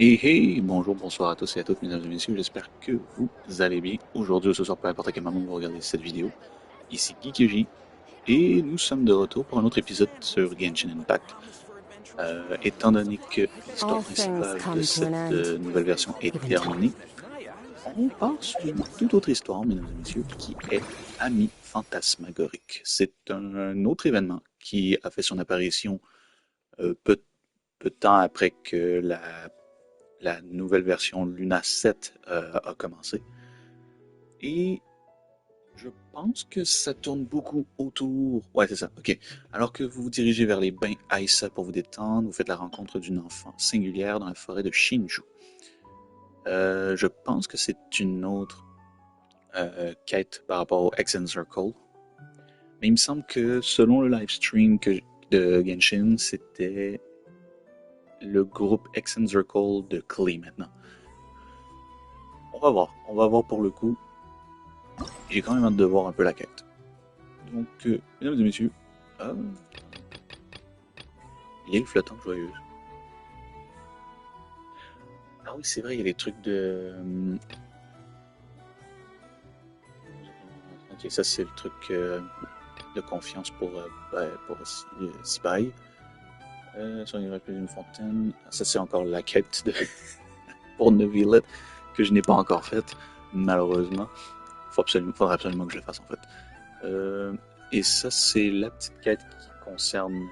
Et hey, bonjour, bonsoir à tous et à toutes, mesdames et messieurs, j'espère que vous allez bien. Aujourd'hui ou ce soir, peu importe à quel moment vous regardez cette vidéo, ici GeekYoshii, et nous sommes de retour pour un autre épisode sur Genshin Impact. Étant donné que l'histoire All things principale de come to an cette end, nouvelle version est even terminée, time. on part sur une toute autre histoire, mesdames et messieurs, qui est AMIS Fantasmagorique. C'est un autre événement qui a fait son apparition peu de temps après que la nouvelle version Luna 7 a commencé. Et je pense que ça tourne beaucoup autour... Ouais, c'est ça, ok. Alors que vous vous dirigez vers les bains Aïssa pour vous détendre, vous faites la rencontre d'une enfant singulière dans la forêt de Shinju. Je pense que c'est une autre quête par rapport au X Circle. Mais il me semble que selon le live stream de Genshin, c'était le groupe X Circle de Klee maintenant. On va voir pour le coup. J'ai quand même hâte de voir un peu la quête. Donc, mesdames et messieurs, ah, l'île flottante joyeuse. Ah oui, c'est vrai, il y a des trucs de... Ok, ça c'est le truc de confiance pour Sibai. Si on irait plus d'une fontaine... Ah, ça c'est encore la quête de... pour Neuvillette, que je n'ai pas encore faite, malheureusement. Faudrait absolument que je le fasse en fait. Et ça c'est la petite quête qui concerne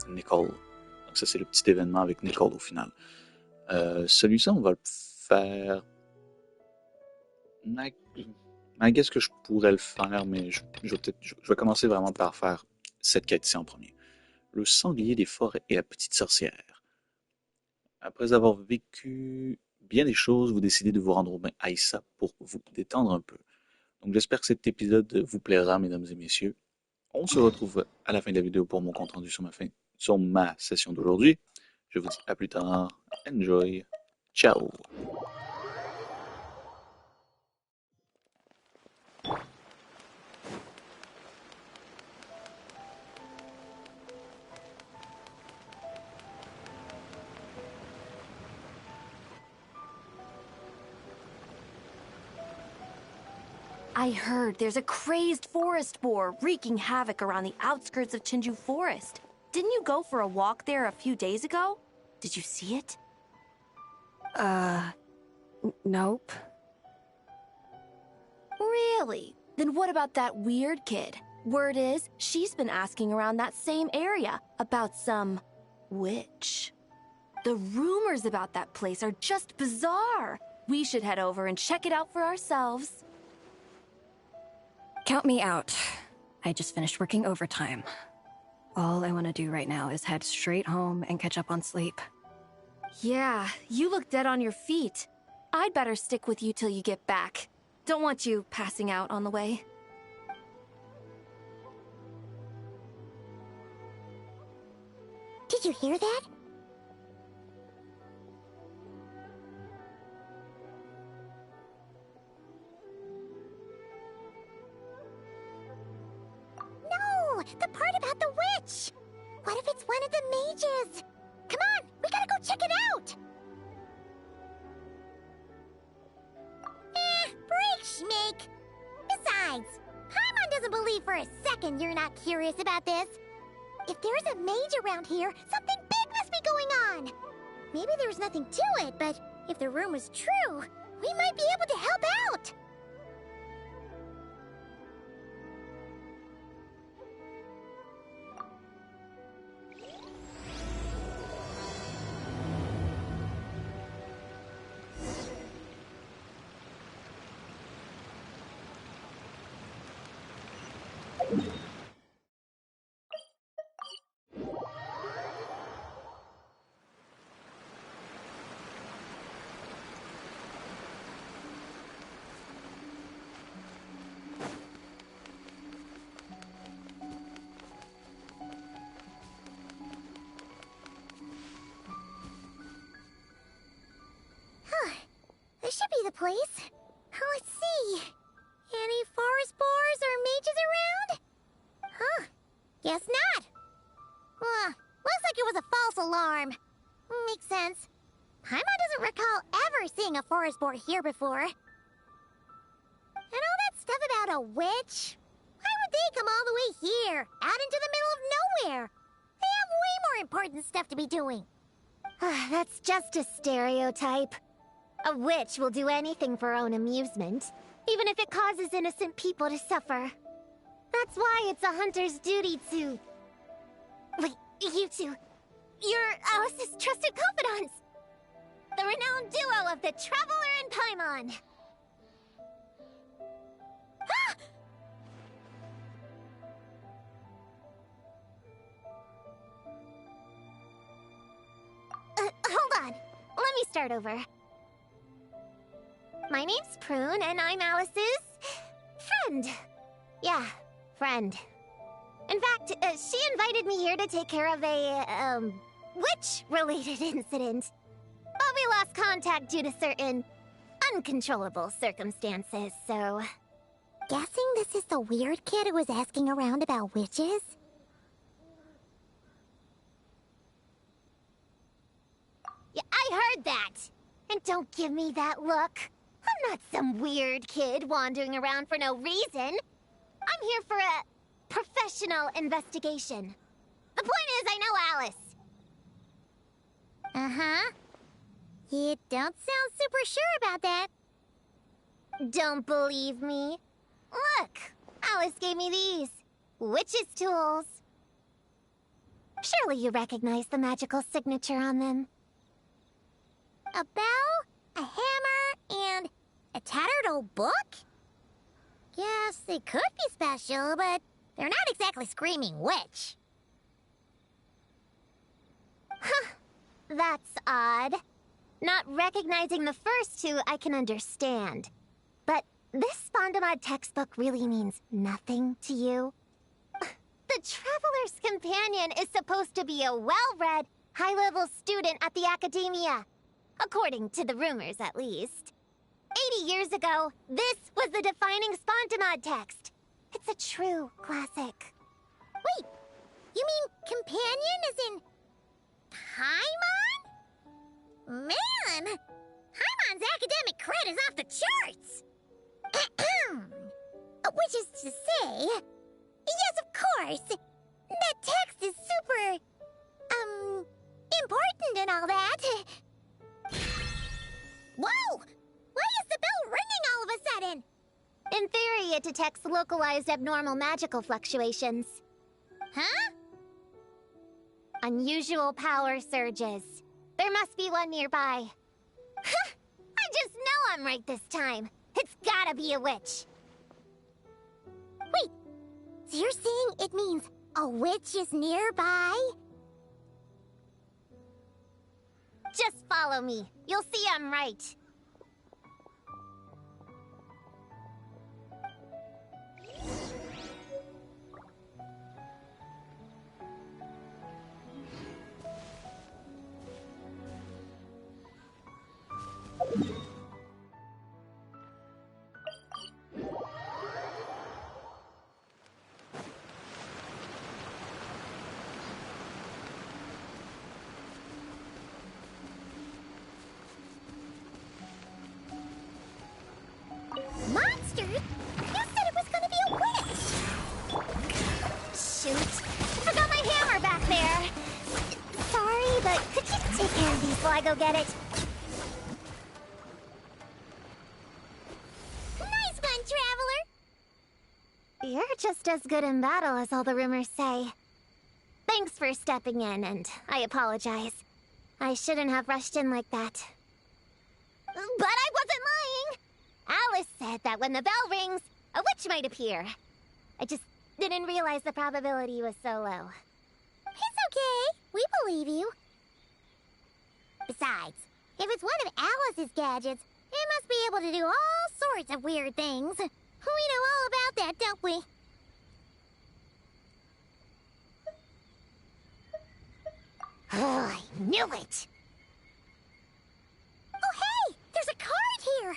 Nicole. Donc ça c'est le petit événement avec Nicole au final. Celui-ci, on va le faire. I guess que je pourrais le faire, mais je vais commencer vraiment par faire cette quête-ci en premier. Le sanglier des forêts et la petite sorcière. Après avoir vécu bien des choses, vous décidez de vous rendre au bain Aïssa pour vous détendre un peu. Donc j'espère que cet épisode vous plaira, mesdames et messieurs. On se retrouve à la fin de la vidéo pour mon compte rendu sur ma session d'aujourd'hui. Je vous dis à plus tard. Enjoy. Ciao. I heard there's a crazed forest boar wreaking havoc around the outskirts of Chinju Forest. Didn't you go for a walk there a few days ago? Did you see it? Nope. Really? Then what about that weird kid? Word is, she's been asking around that same area about some witch. The rumors about that place are just bizarre. We should head over and check it out for ourselves. Count me out. I just finished working overtime. All I want to do right now is head straight home and catch up on sleep. Yeah, you look dead on your feet. I'd better stick with you till you get back. Don't want you passing out on the way. Did you hear that? No! The part about the witch! What if it's one of the mages? Come on! We gotta go check it out! Break, Schmeek! Besides, Paimon doesn't believe for a second you're not curious about this. If there's a mage around here, something big must be going on! Maybe there's nothing to it, but if the rumor's true, we might be able to help out! This should be the place. Let's see. Any forest boars or mages around? Huh. Guess not. Looks like it was a false alarm. Makes sense. Paimon doesn't recall ever seeing a forest boar here before. And all that stuff about a witch? Why would they come all the way here, out into the middle of nowhere? They have way more important stuff to be doing. That's just a stereotype. A witch will do anything for her own amusement, even if it causes innocent people to suffer. That's why it's a hunter's duty to... Wait, you two. You're Alice's trusted confidants. The renowned duo of the Traveler and Paimon. Ah! Hold on. Let me start over. My name's Prune, and I'm Alice's... friend. Yeah, friend. In fact, she invited me here to take care of a, witch-related incident. But we lost contact due to certain uncontrollable circumstances, so... Guessing this is the weird kid who was asking around about witches? Yeah, I heard that! And don't give me that look. I'm not some weird kid wandering around for no reason. I'm here for a professional investigation. The point is, I know Alice. Uh-huh. You don't sound super sure about that. Don't believe me? Look, Alice gave me these. Witch's tools. Surely you recognize the magical signature on them. A bell, a hammer, and a tattered old book? Yes, they could be special, but they're not exactly screaming witch. Huh, that's odd. Not recognizing the first two I can understand. But this Spondamod textbook really means nothing to you? The Traveler's Companion is supposed to be a well-read, high-level student at the Academia. According to the rumors, at least. 80 years ago, this was the defining Spondamod text. It's a true classic. Wait, you mean companion as in... Paimon? Man! Paimon's academic cred is off the charts! Which is to say... Yes, of course! That text is super... important and all that. Whoa! Why is the bell ringing all of a sudden? In theory, it detects localized abnormal magical fluctuations. Huh? Unusual power surges. There must be one nearby. I just know I'm right this time. It's gotta be a witch. Wait, so you're saying it means a witch is nearby? Just follow me. You'll see I'm right. Monsters? You said it was gonna be a witch! Shoot. I forgot my hammer back there. Sorry, but could you take care of these while I go get it? Nice one, Traveler! You're just as good in battle as all the rumors say. Thanks for stepping in, and I apologize. I shouldn't have rushed in like that. But I wasn't lying! Alice said that when the bell rings, a witch might appear. I just didn't realize the probability was so low. It's okay. We believe you. Besides, if it's one of Alice's gadgets, it must be able to do all sorts of weird things. We know all about that, don't we? Oh, I knew it! Oh, hey! There's a card here!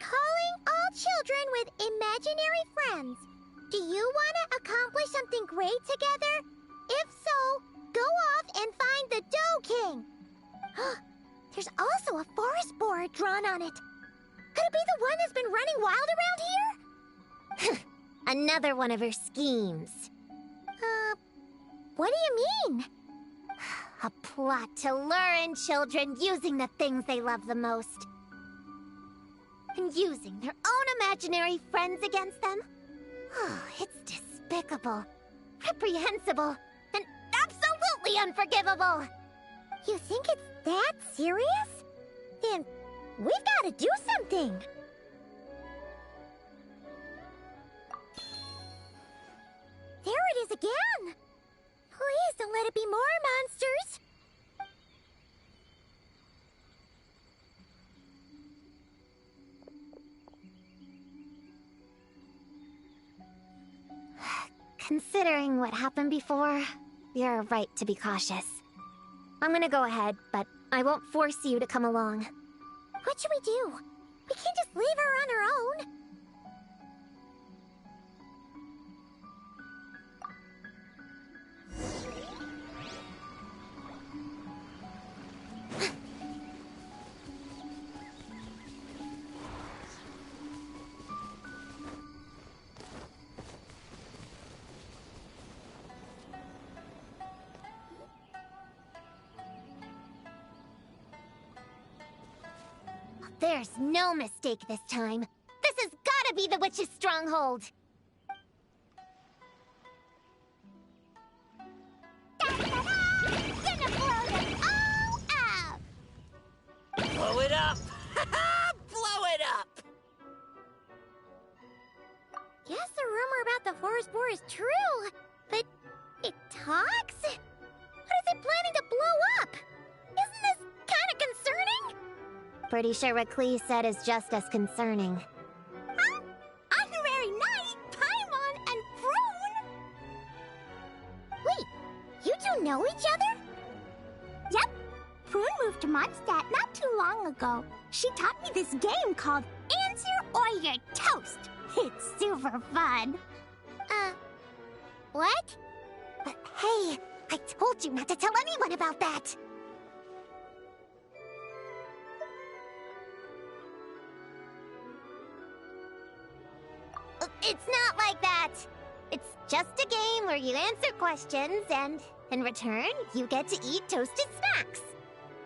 Calling all children with imaginary friends. Do you want to accomplish something great together? If so, go off and find the Dough King. There's also a forest boar drawn on it. Could it be the one that's been running wild around here? Another one of her schemes. What do you mean? A plot to lure in children using the things they love the most. And using their own imaginary friends against them? Oh, it's despicable, reprehensible, and absolutely unforgivable! You think it's that serious? Then we've got to do something. There it is again! Please don't let it be more monsters! Considering what happened before, you're right to be cautious. I'm gonna go ahead, but I won't force you to come along. What should we do? We can't just leave her on her own. There's no mistake this time. This has gotta be the witch's stronghold. Gonna blow them all up! Blow it up! Blow it up! Guess the rumor about the forest boar is true, but it talks? What is it planning to blow up? Isn't this kind of concerning? Pretty sure what Klee said is just as concerning. Huh? Honorary Knight, Paimon, and Prune? Wait, you two know each other? Yep. Prune moved to Mondstadt not too long ago. She taught me this game called Answer or You're Toast. It's super fun. What? Hey, I told you not to tell anyone about that! It's not like that! It's just a game where you answer questions and, in return, you get to eat toasted snacks.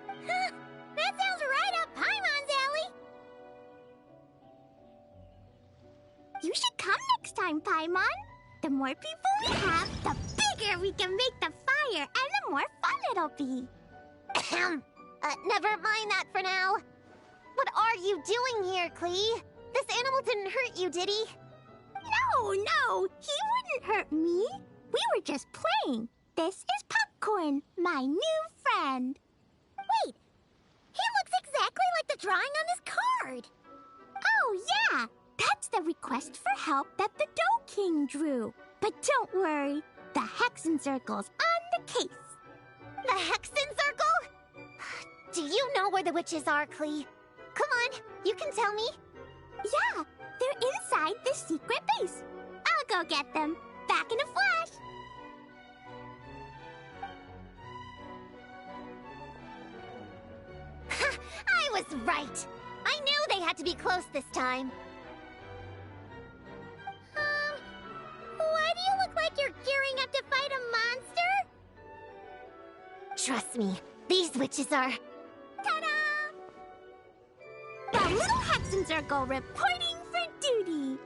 Huh, that sounds right up Paimon's alley. You should come next time, Paimon. The more people we have, the bigger we can make the fire, and the more fun it'll be. Never mind that for now. What are you doing here, Klee? This animal didn't hurt you, did he? No, he wouldn't hurt me. We were just playing. This is Popcorn, my new friend. Wait, he looks exactly like the drawing on this card. Oh, yeah, that's the request for help that the Dough King drew. But don't worry, the Hexen Circle's on the case. The Hexen Circle? Do you know where the witches are, Klee? Come on, you can tell me. Yeah, they're inside the secret base. I'll go get them. Back in a flash. I was right. I knew they had to be close this time. Why do you look like you're gearing up to fight a monster? Trust me, these witches are... Ta-da! The Little Hexen Circle reporting for duty.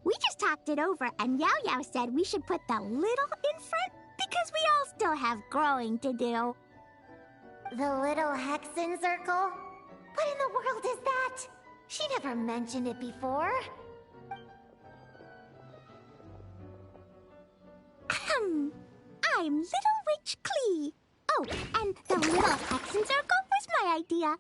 We just talked it over, and Yao Yao said we should put the little in front because we all still have growing to do. The Little Hexen Circle? What in the world is that? She never mentioned it before. I'm Little Witch Klee. Oh, and the Little Hexen Circle was my idea.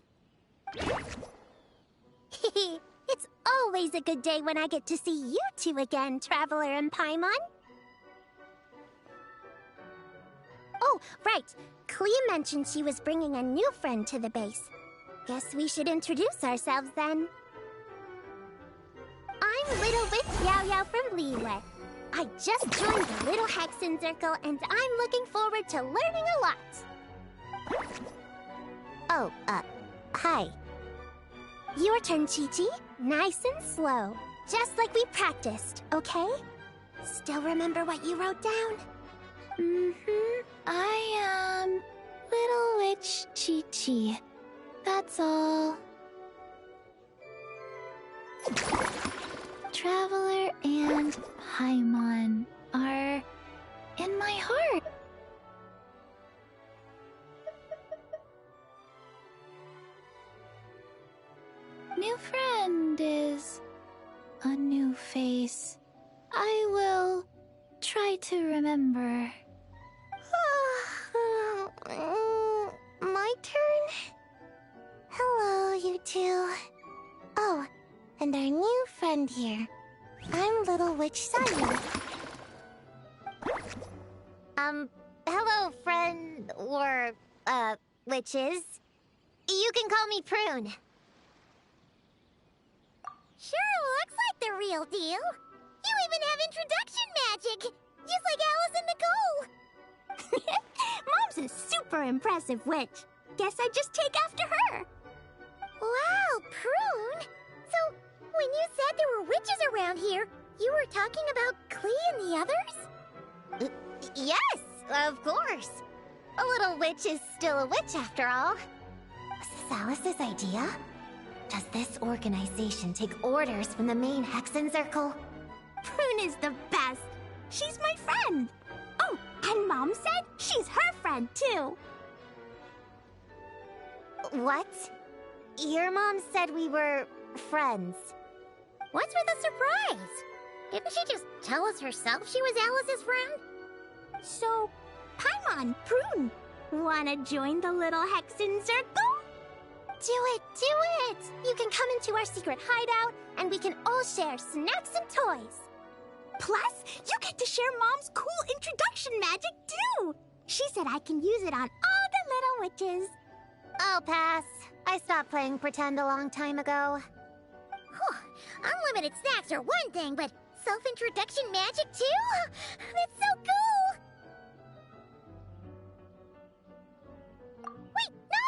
It's always a good day when I get to see you two again, Traveler and Paimon. Oh, right. Clea mentioned she was bringing a new friend to the base. Guess we should introduce ourselves then. I'm Little Witch Yao Yao from Liyue. I just joined the Little Hexen Circle, and I'm looking forward to learning a lot. Oh, hi. Your turn, Chi-Chi. Nice and slow. Just like we practiced, okay? Still remember what you wrote down? I am Little Witch Chi-Chi. That's all. Traveler and Paimon are in my heart. New friend is a new face. I will try to remember. My turn? Hello, you two. Oh, and our new friend here. I'm Little Witch Sayu. Hello, friend, or, witches. You can call me Prune. Sure looks like the real deal. You even have introduction magic, just like Alice and Nicole. Mom's a super impressive witch. Guess I just take after her. Wow, Prune. So, when you said there were witches around here, you were talking about Clea and the others? Yes, of course. A little witch is still a witch after all. Was this Alice's idea? Does this organization take orders from the main Hexen Circle? Prune is the best. She's my friend. Oh, and Mom said she's her friend too. What? Your mom said we were friends. What's with the surprise? Didn't she just tell us herself she was Alice's friend? So, Paimon, Prune, wanna join the little Hexen Circle? Do it, do it! You can come into our secret hideout, and we can all share snacks and toys. Plus, you get to share Mom's cool introduction magic, too! She said I can use it on all the little witches. I'll pass. I stopped playing pretend a long time ago. Unlimited snacks are one thing, but self-introduction magic too? That's so cool! Wait, no!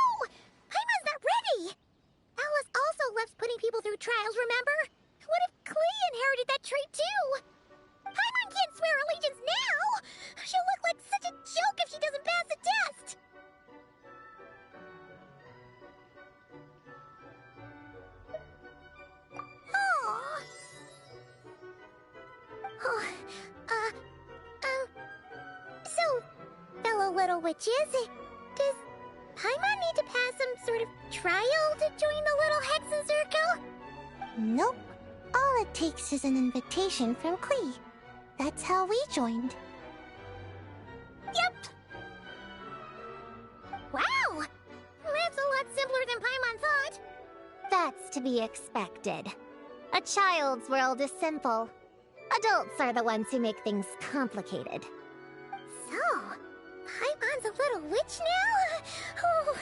Paimon's not ready! Alice also loves putting people through trials, remember? What if Clea inherited that trait too? Paimon can't swear allegiance now! She'll look like such a joke if she doesn't pass the test! So, fellow little witches, does Paimon need to pass some sort of trial to join the little Hexen Circle? Nope. All it takes is an invitation from Clea. That's how we joined. Yep. Wow! That's a lot simpler than Paimon thought. That's to be expected. A child's world is simple. Adults are the ones who make things complicated. So, Paimon's a little witch now? Oh,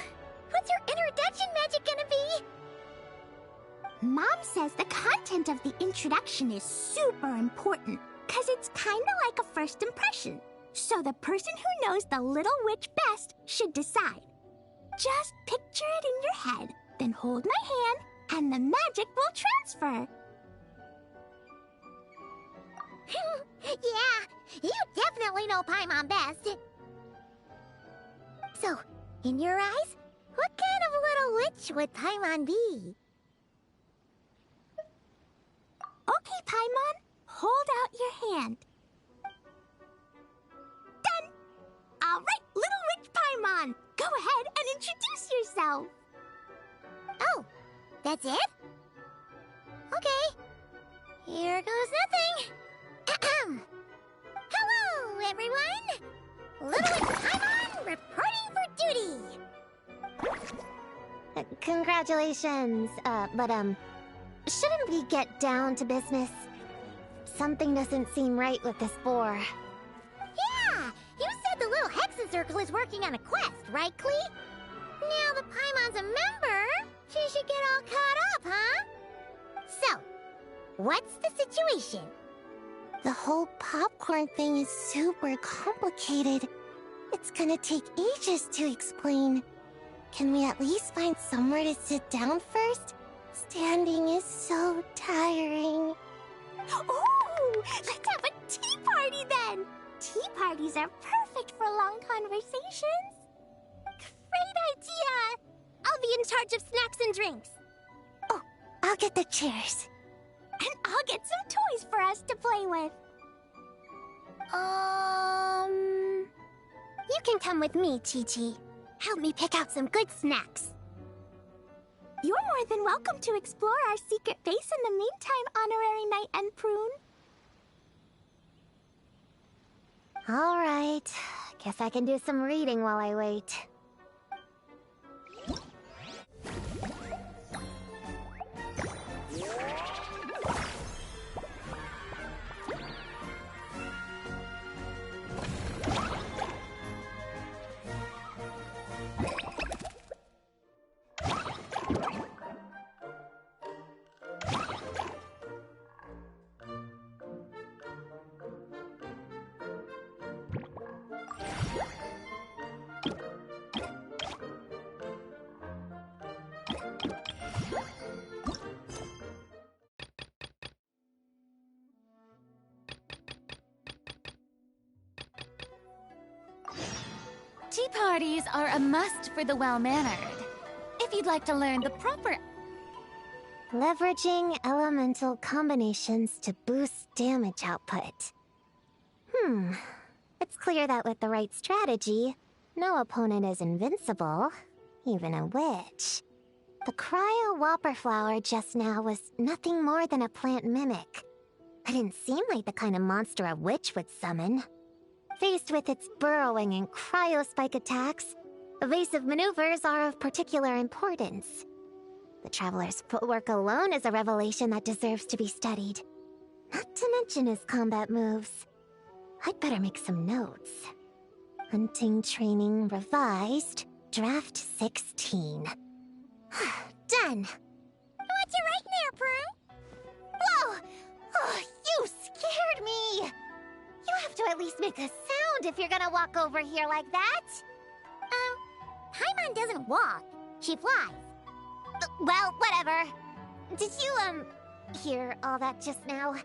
what's your introduction magic gonna be? Mom says the content of the introduction is super important, because it's kind of like a first impression. So the person who knows the little witch best should decide. Just picture it in your head, then hold my hand, and the magic will transfer. Yeah, you definitely know Paimon best. So, in your eyes, what kind of little witch would Paimon be? Okay, Paimon, hold out your hand. Done! All right, little witch Paimon, go ahead and introduce yourself. Oh, that's it? Okay, here goes nothing. Hello, everyone! Little Witch Paimon reporting for duty! Congratulations, but shouldn't we get down to business? Something doesn't seem right with this boar. Yeah! You said the little Hexen Circle is working on a quest, right, Clee? Now the Paimon's a member, she should get all caught up, huh? So, what's the situation? The whole popcorn thing is super complicated. It's gonna take ages to explain. Can we at least find somewhere to sit down first? Standing is so tiring. Ooh! Let's have a tea party then! Tea parties are perfect for long conversations. Great idea! I'll be in charge of snacks and drinks. Oh, I'll get the chairs. And I'll get some toys for us to play with. You can come with me, Chi-Chi. Help me pick out some good snacks. You're more than welcome to explore our secret base in the meantime, Honorary Knight and Prune. All right. Guess I can do some reading while I wait. Tea parties are a must for the well-mannered. If you'd like to learn the proper... Leveraging elemental combinations to boost damage output. It's clear that with the right strategy, no opponent is invincible, even a witch. The cryo whopper flower just now was nothing more than a plant mimic. It didn't seem like the kind of monster a witch would summon. Faced with its burrowing and cryo-spike attacks, evasive maneuvers are of particular importance. The Traveler's footwork alone is a revelation that deserves to be studied. Not to mention his combat moves. I'd better make some notes. Hunting training revised, draft 16. Done! What you writing there, Prue? Whoa! Oh, you scared me! You have to at least make a sound if you're gonna walk over here like that. Paimon doesn't walk. She flies. Well, whatever. Did you, hear all that just now?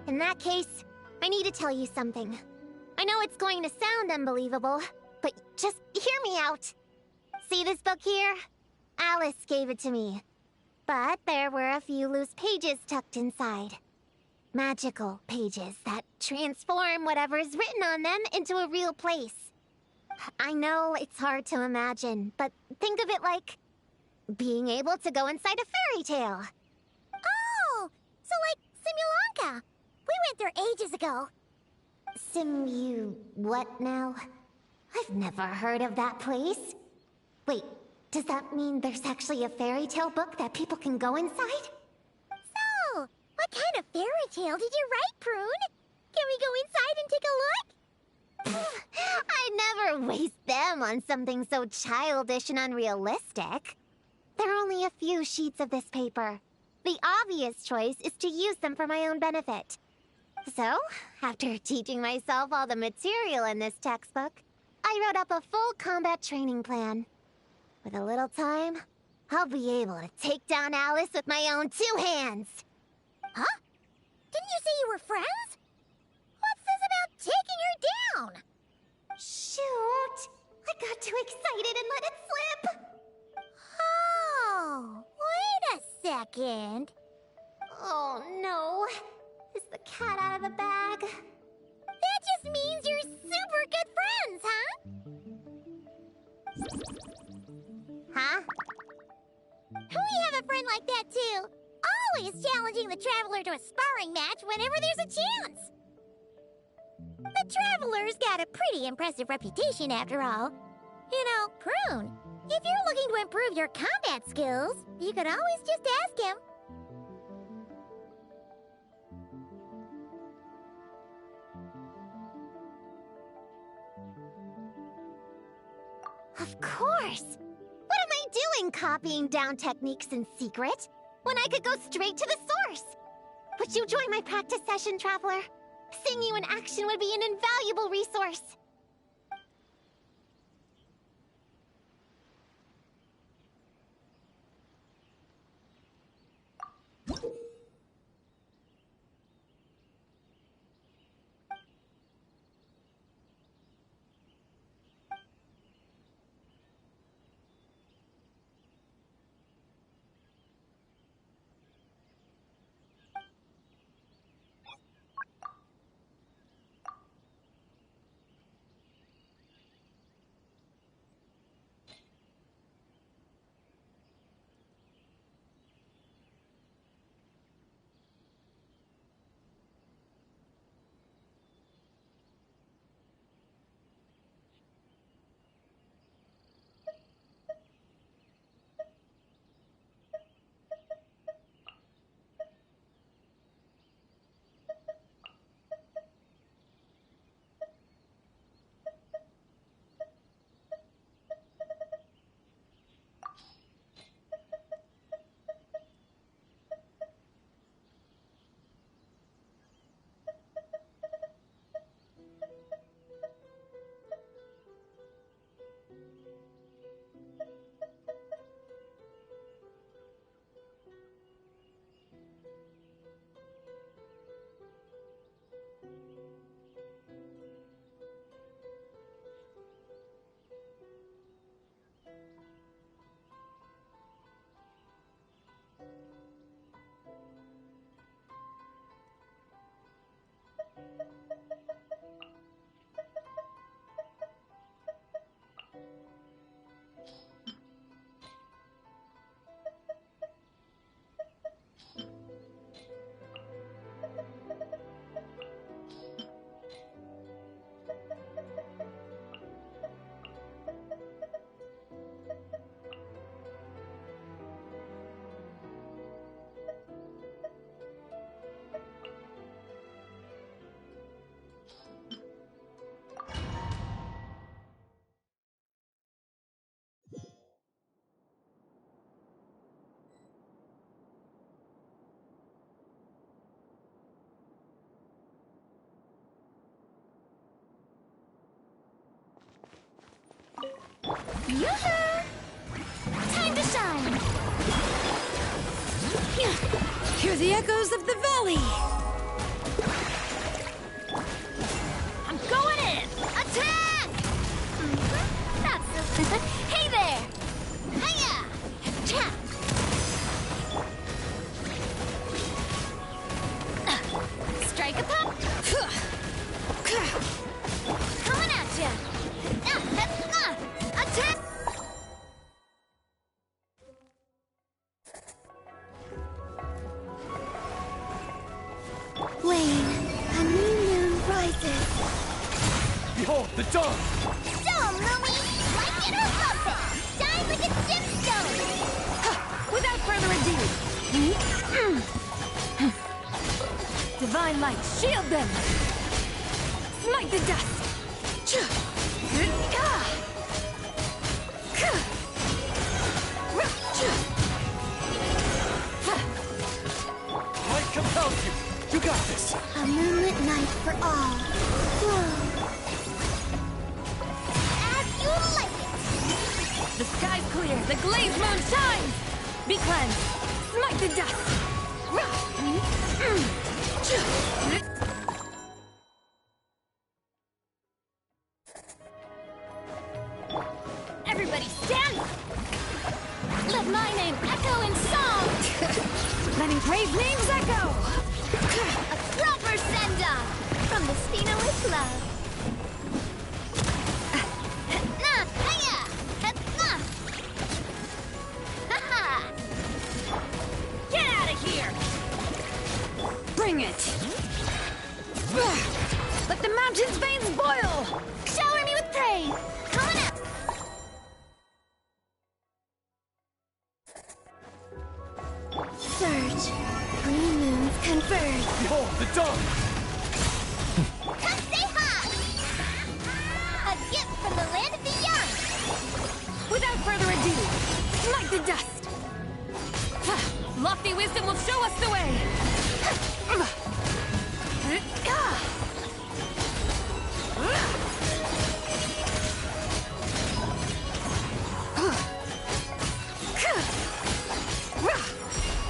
In that case, I need to tell you something. I know it's going to sound unbelievable, but just hear me out. See this book here? Alice gave it to me. But there were a few loose pages tucked inside. Magical pages that transform whatever's written on them into a real place. I know it's hard to imagine, but think of it like being able to go inside a fairy tale. Oh! So like Simulanka. We went there ages ago. What now? I've never heard of that place. Wait, does that mean there's actually a fairy tale book that people can go inside? So, what kind of fairy tale did you write, Prune? Can we go inside and take a look? I'd never waste them on something so childish and unrealistic. There are only a few sheets of this paper. The obvious choice is to use them for my own benefit. So, after teaching myself all the material in this textbook, I wrote up a full combat training plan. With a little time, I'll be able to take down Alice with my own 2 hands. Huh? Didn't you say you were friends? What's this about taking her down? Shoot! I got too excited and let it slip! Oh, wait a second. Oh no! Is the cat out of the bag? That just means you're super good friends, huh? Huh? We have a friend like that too. Always challenging the Traveler to a sparring match whenever there's a chance. The Traveler's got a pretty impressive reputation after all. You know, Prune, If you're looking to improve your combat skills, you could always just ask him. Of course! What am I doing copying down techniques in secret, when I could go straight to the source? Would you join my practice session, Traveler? Seeing you in action would be an invaluable resource. Yoo-hoo! Time to shine! Hear the echoes of the valley! I'm going in! Attack! That's so... Hey there! Hiya! Cha! Strike a pop! Coming at ya! Attack! Wayne, a new moon rises. Behold, the dawn! So, Moomy, like it or lump it, shine like a gemstone! Without further ado, divine light, shield them! Smite the dust! Light compels you! You got this! A moonlit night for all. Whoa. As you like it! The sky's clear, the glazed moon shines! Be cleansed! Smite the dust! Everybody stand! Let my name echo in song! Letting brave names echo! A proper send-off from the Spina with love. Get out of here! Bring it! Let the mountain's veins boil! Shower me with praise! Coming up! Green moons converge. Behold, the dawn! Come say hi! A gift from the land of the young! Without further ado, smite the dust! Lofty wisdom will show us the way!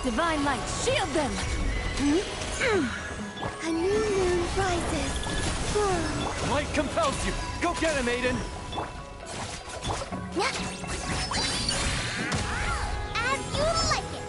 Divine light, shield them! A new moon rises. Light compels you! Go get him, Aiden! As you like it!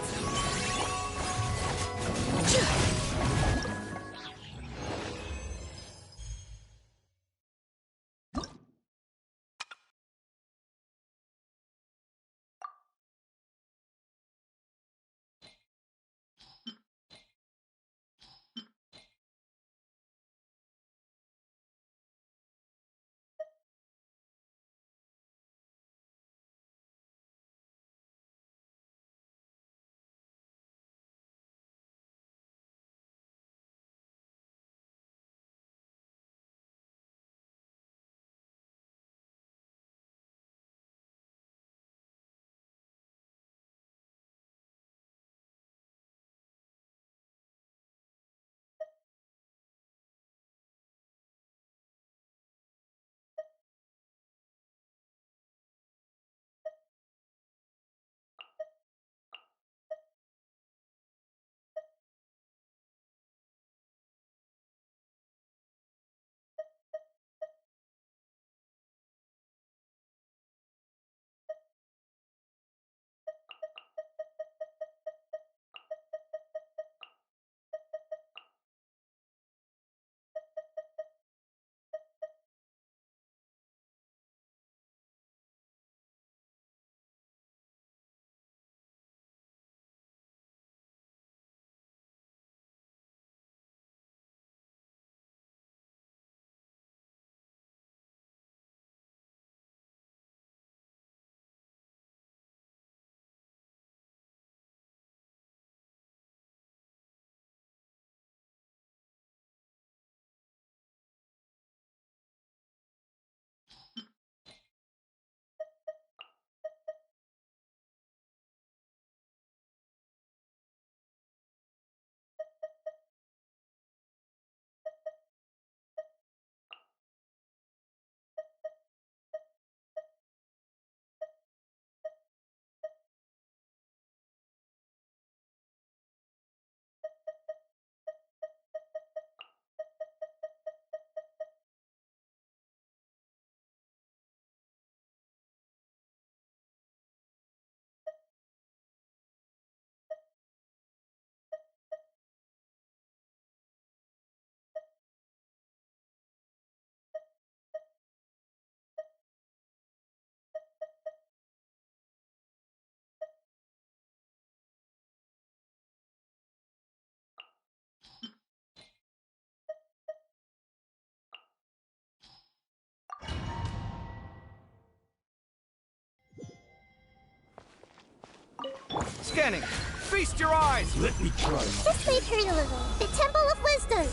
Scanning! Feast your eyes! Let me try. Just wait here a little. The Temple of Wisdom!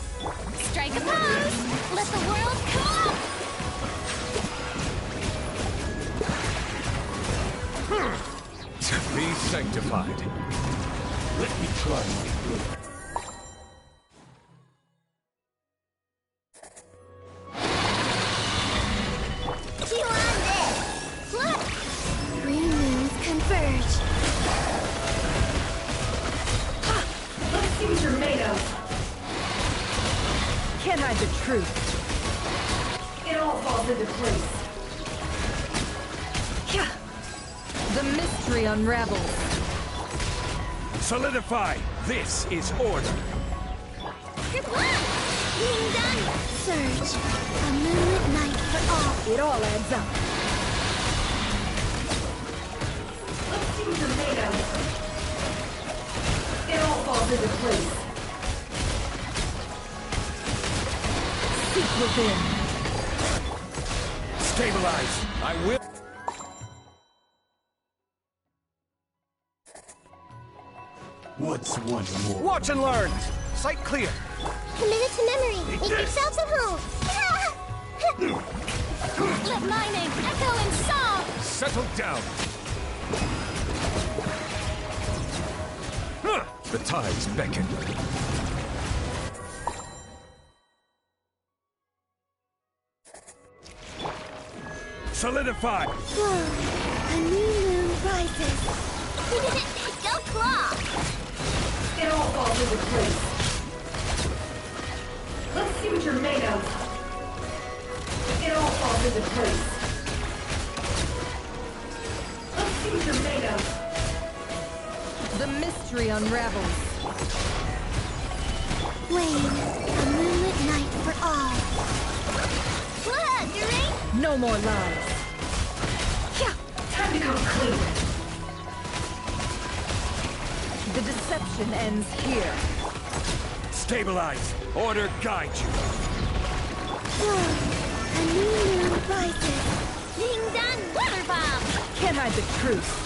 Strike a pose! Let the world come! Be sanctified. Let me try. Chew on this! Look! Green moons converge. Let's see what you're made of! Can't hide the truth. It all falls into place. The mystery unravels. Solidify! This is order! Good luck! Being done! Surge. A moonlit night for all. It all adds up. Let's see what you're made of. It all falls into place. Seek within. Stabilize! I will... What's one more? Watch and learn. Sight clear. Commit it to memory. Make yourselves at home. Let my name echo in song! Settle down. The tides beckon. Solidify. A new moon rises. Go claw! It all falls into place. Let's see what you're made of. It all falls into place. Let's see what you're made of. The mystery unravels. Flame, a moonlit night for all. What, you ready? No more lies. Time to come clean. The deception ends here. Stabilize. Order guide you. A new moon rises. Ding dong, weather bomb! Can't hide the truth.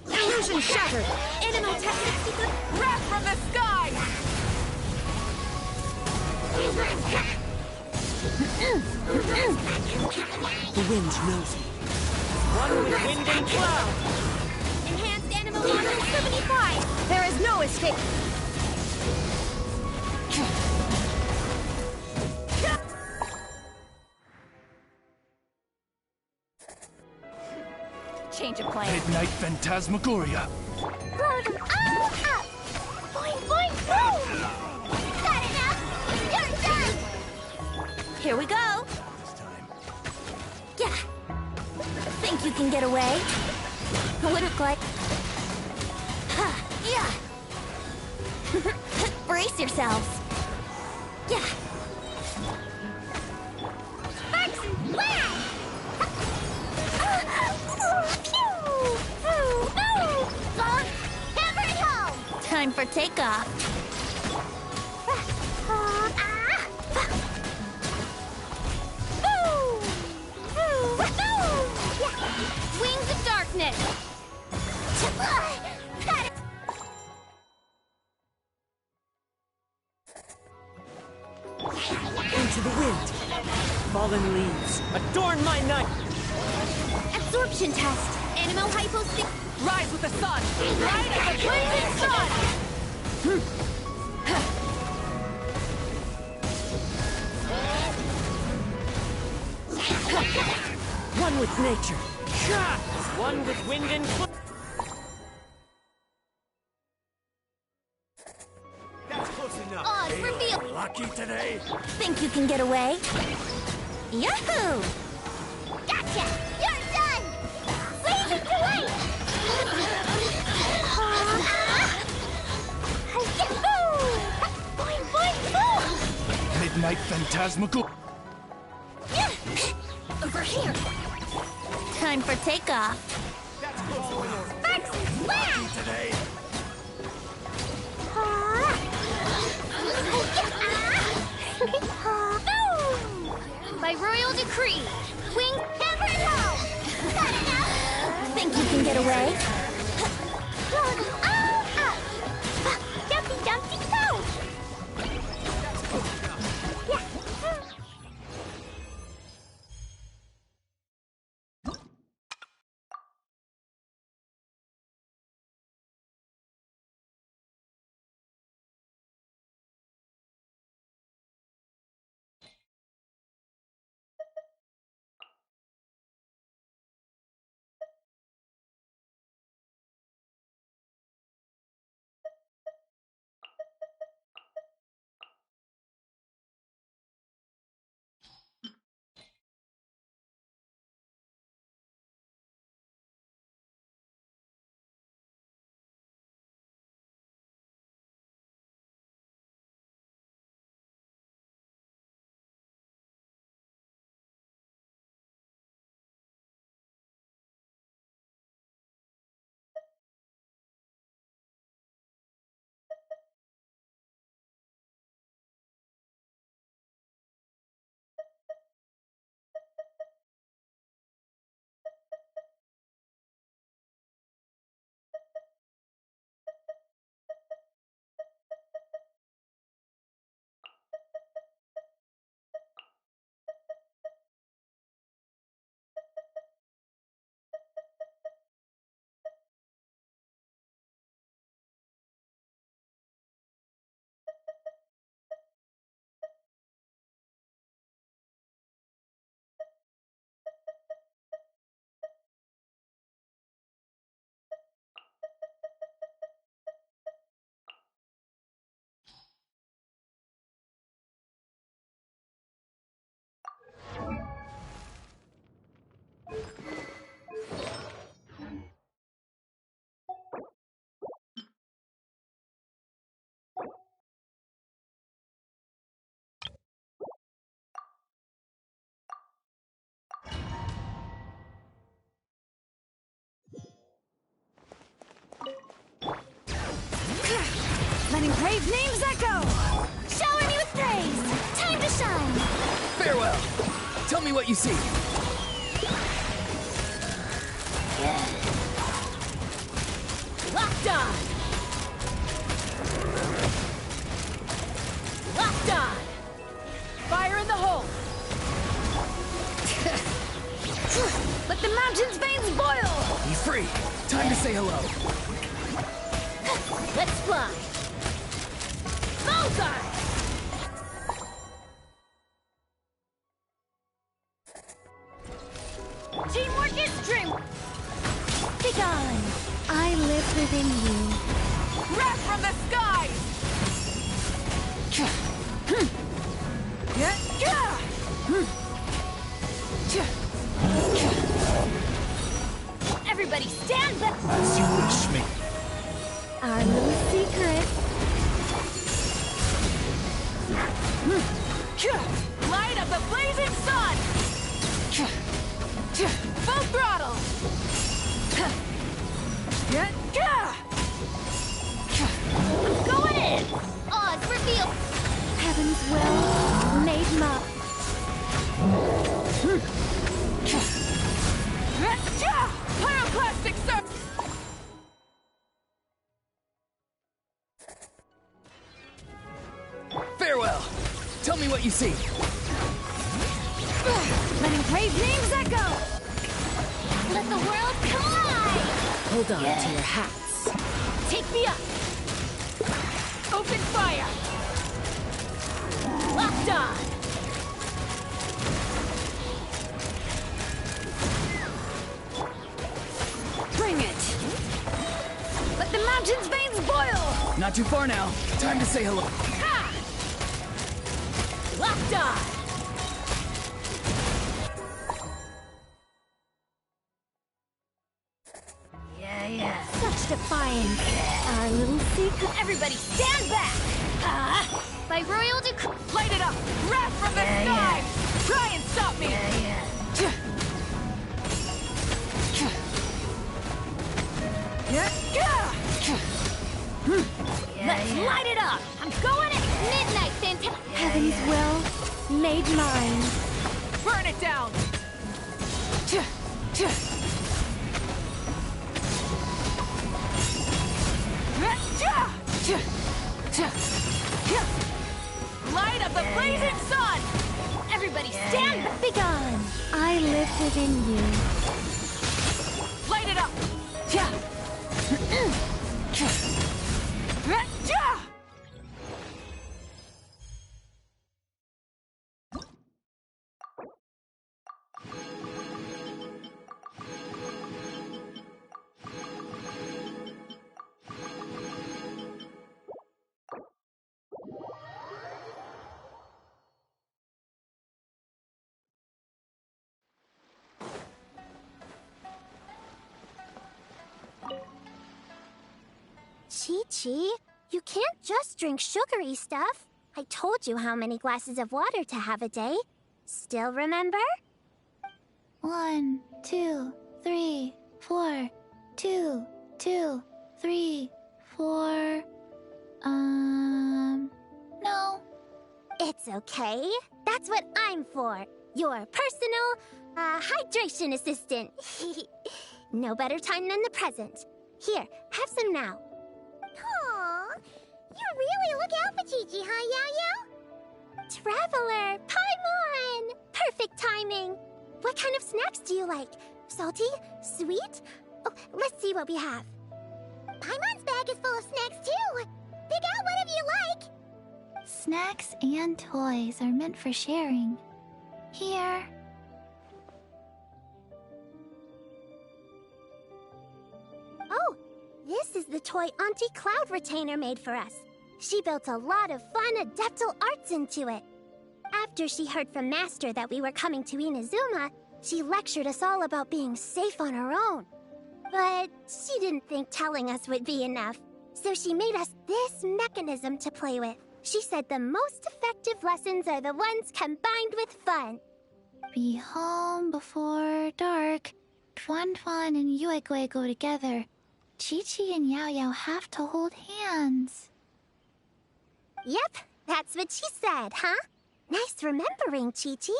Illusion shattered! Animal technique wrath from the sky! The wind's nosy. One with wind and cloud. Enhanced animal model 75! There is no escape! Change of plan. Midnight Phantasmagoria. Blow them all up! Boing, boing, boom! Got enough? You're done! Here we go! Yeah. Think you can get away? What look like? Yeah. Brace yourselves! Yeah. Sparks! Wham! Hammer it home! Time for takeoff! Wings of darkness! Got it! Into the wind. Fallen leaves. Adorn my night. Absorption test! Animal hypostick! Rise with the sun. Right at the blazing sun! One with nature. One with wind and cloud. That's close enough. Oz, reveal! Lucky today. Think you can get away? Yahoo! Gotcha! You're done! Freeze it away! Boing, boing, boom! Midnight Phantasmagor. Over here! Time for takeoff. That's close enough. Sparks! Lucky today. Boom! By royal decree, wing hammer low! Got enough? Think you can get away? Up! Jumpy, jumpy, go! Yeah. Letting brave names echo! Shower me with praise! Time to shine! Farewell. Tell me what you see. Locked on! Locked on! Fire in the hole! Let the mountain's veins boil! Be free. Time to say hello. Let's fly! Bullseye! Teamwork is dream! Be gone! I live within you. Wrath from the skies! Everybody stand back! As you wish me. Our little secret. Light of the blazing sun! Full throttle! I'm going in! Oz, reveal! Heaven's will made mud. Pyroclastic surf! Farewell. Tell me what you see. Letting brave names echo! Let the world collide! Hold on to your hats. Take me up! fountain's veins boil! Not too far now. Time to say hello. Ha! Locked on! Yeah. Such defiance. Our little secret. Everybody stand back! By royal decree. Light it up! Wrath from the sky! Try and stop me! Let's light it up! I'm going in! Midnight, fantastic. Heaven's will made mine. Burn it down! Light of the blazing sun! Everybody stand back! Begone. I live within you. Light it up! Chi-Chi, you can't just drink sugary stuff. I told you how many glasses of water to have a day. Still remember? 1, 2, 3, 4. 2, 2, 3, 4. No. It's okay. That's what I'm for. Your personal, hydration assistant. No better time than the present. Here, have some now. Aw, you really look out for Chi-Chi, huh, Yao-Yao? Traveler, Paimon! Perfect timing. What kind of snacks do you like? Salty? Sweet? Oh, let's see what we have. Paimon's bag is full of snacks, too. Pick out whatever you like. Snacks and toys are meant for sharing. Here. Oh, this is the toy Auntie Cloud Retainer made for us. She built a lot of fun adeptal arts into it. After she heard from Master that we were coming to Inazuma, she lectured us all about being safe on her own. But she didn't think telling us would be enough, so she made us this mechanism to play with. She said the most effective lessons are the ones combined with fun. Be home before dark. Tuan Tuan and Yuegui go together. Chi-Chi and Yao Yao have to hold hands. Yep, that's what she said, huh? Nice remembering, Chi-Chi.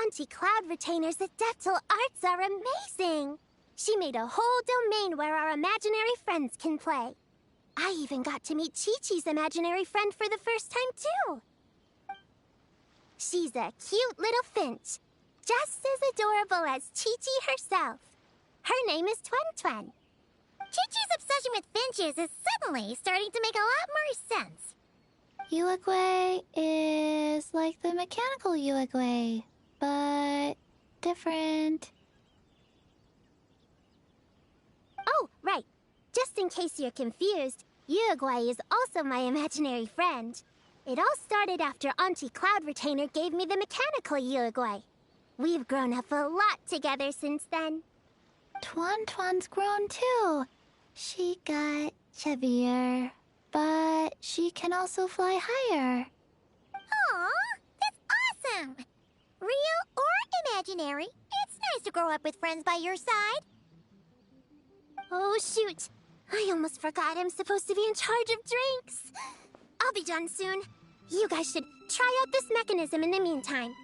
Auntie Cloud Retainer's adeptal arts are amazing. She made a whole domain where our imaginary friends can play. I even got to meet Chi-Chi's imaginary friend for the first time, too. She's a cute little finch, just as adorable as Chi-Chi herself. Her name is Tuan Tuan. Chi-Chi's obsession with finches is suddenly starting to make a lot more sense. Yuegui is like the mechanical Yuegui, but different. Oh, right. Just in case you're confused, Uruguay is also my imaginary friend. It all started after Auntie Cloud Retainer gave me the mechanical Uruguay. We've grown up a lot together since then. Tuan Tuan's grown too. She got chubbier, but she can also fly higher. Aw, that's awesome! Real or imaginary, it's nice to grow up with friends by your side. Oh, shoot. I almost forgot I'm supposed to be in charge of drinks. I'll be done soon. You guys should try out this mechanism in the meantime.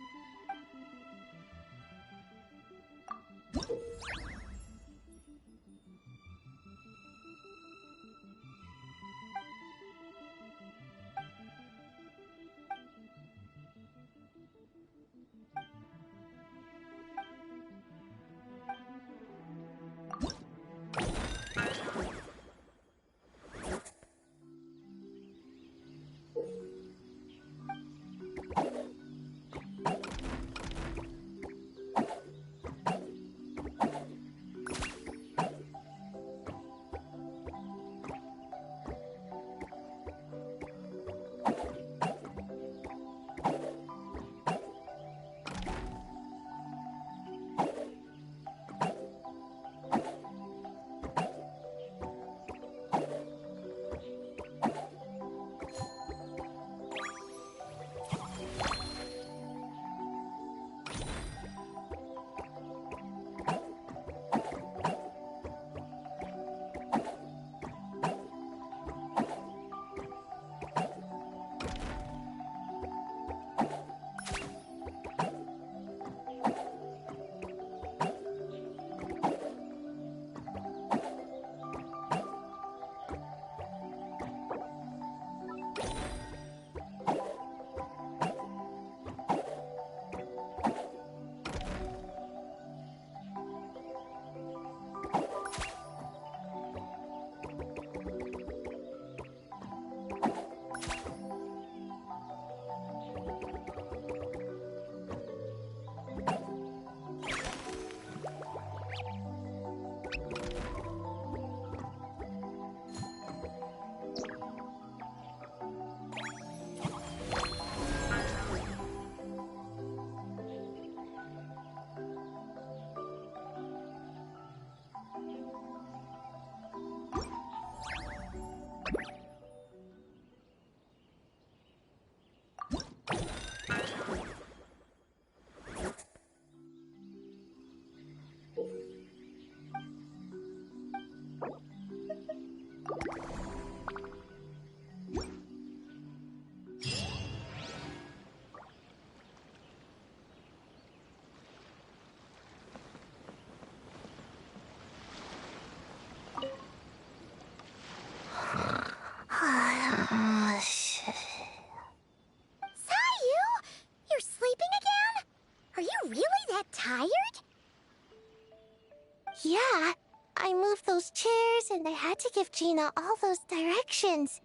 reason I had to give Gina all those directions.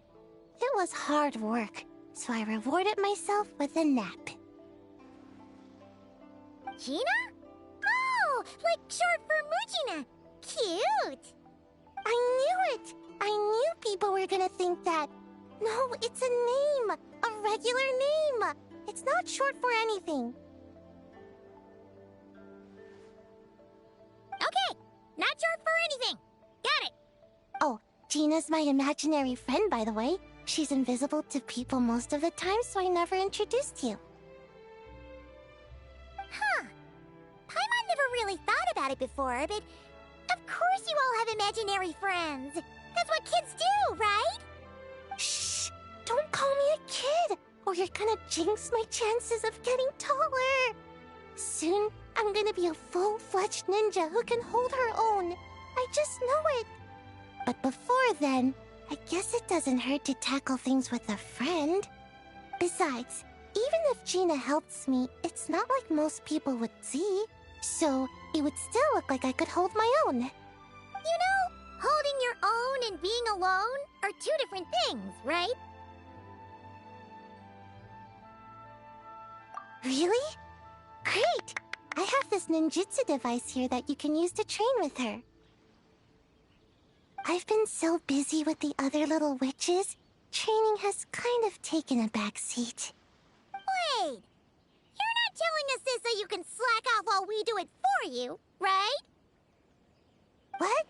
It was hard work, so I rewarded myself with a nap. Gina? Oh, like short for Mujina. Cute. I knew it! I knew people were gonna think that. No, it's a name. A regular name. It's not short for anything. Okay, not short for anything. Got it. Oh, Gina's my imaginary friend, by the way. She's invisible to people most of the time, so I never introduced you. Huh. Paimon never really thought about it before, but of course you all have imaginary friends. That's what kids do, right? Shh! Don't call me a kid, or you're gonna jinx my chances of getting taller. Soon, I'm gonna be a full-fledged ninja who can hold her own. I just know it. But before then, I guess it doesn't hurt to tackle things with a friend. Besides, even if Gina helps me, it's not like most people would see. So, it would still look like I could hold my own. You know, holding your own and being alone are two different things, right? Really? Great! I have this ninjutsu device here that you can use to train with her. I've been so busy with the other little witches, training has kind of taken a back seat. Wait! You're not telling us this so you can slack off while we do it for you, right? What?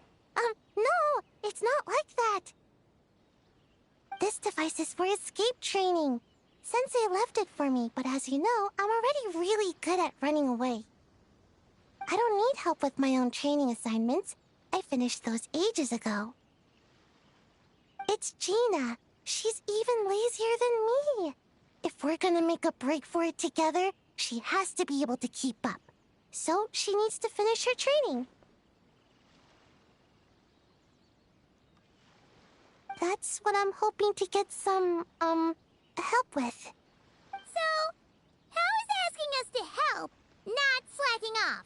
No, it's not like that. This device is for escape training. Sensei left it for me, but as you know, I'm already really good at running away. I don't need help with my own training assignments. I finished those ages ago. It's Gina. She's even lazier than me. If we're gonna make a break for it together, she has to be able to keep up. So she needs to finish her training. That's what I'm hoping to get some, help with. So, how is asking us to help not slacking off?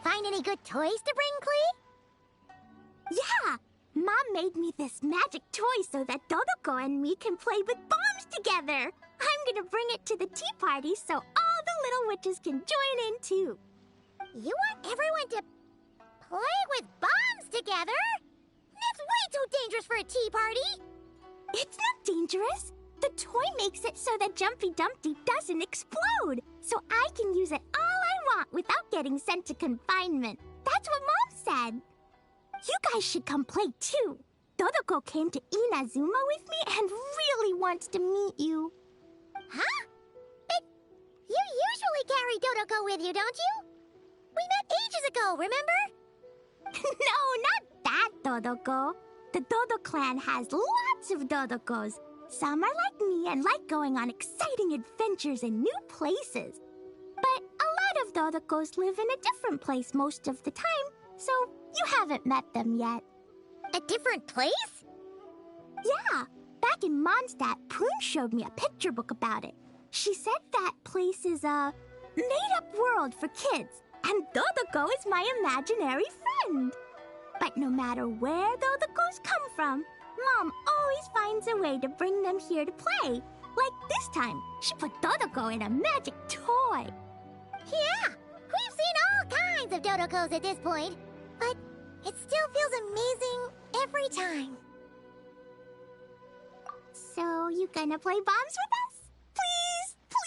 Find any good toys to bring, Klee? Yeah! Mom made me this magic toy so that Dodoko and me can play with bombs together. I'm gonna bring it to the tea party so all the little witches can join in too. You want everyone to play with bombs together? That's way too dangerous for a tea party! It's not dangerous. The toy makes it so that Jumpy Dumpty doesn't explode, so I can use it all I want without getting sent to confinement. That's what Mom said. You guys should come play too. Dodoko came to Inazuma with me and really wants to meet you. Huh? But you usually carry Dodoko with you, don't you? We met ages ago, remember? No, not that Dodoko. The Dodo clan has lots of Dodokos. Some are like me and like going on exciting adventures in new places. But a lot of Dodokos live in a different place most of the time, so you haven't met them yet. A different place? Yeah, back in Mondstadt, Prune showed me a picture book about it. She said that place is a made-up world for kids, and Dodoko is my imaginary friend. But no matter where Dodokos come from, Mom always finds a way to bring them here to play. Like this time, she put Dodoko in a magic toy. Yeah, we've seen all kinds of Dodokos at this point, but it still feels amazing every time. So, you gonna play bombs with us? Please, please!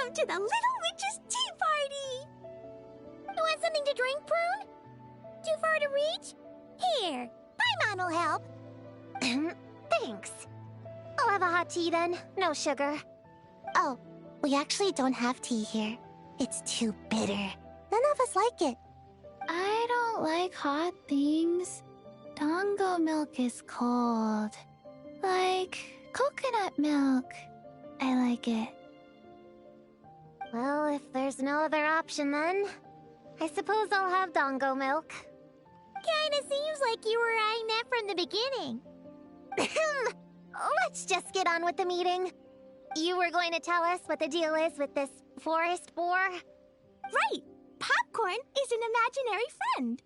Welcome to the Little Witch's Tea Party! You want something to drink, Prune? Too far to reach? Here, Paimon will help. Thanks. I'll have a hot tea then. No sugar. Oh, we actually don't have tea here. It's too bitter. None of us like it. I don't like hot things. Dango milk is cold. Like coconut milk. I like it. Well, if there's no other option then, I suppose I'll have Dango milk. Kinda seems like you were eyeing that from the beginning. Let's just get on with the meeting. You were going to tell us what the deal is with this forest boar? Right! Popcorn is an imaginary friend.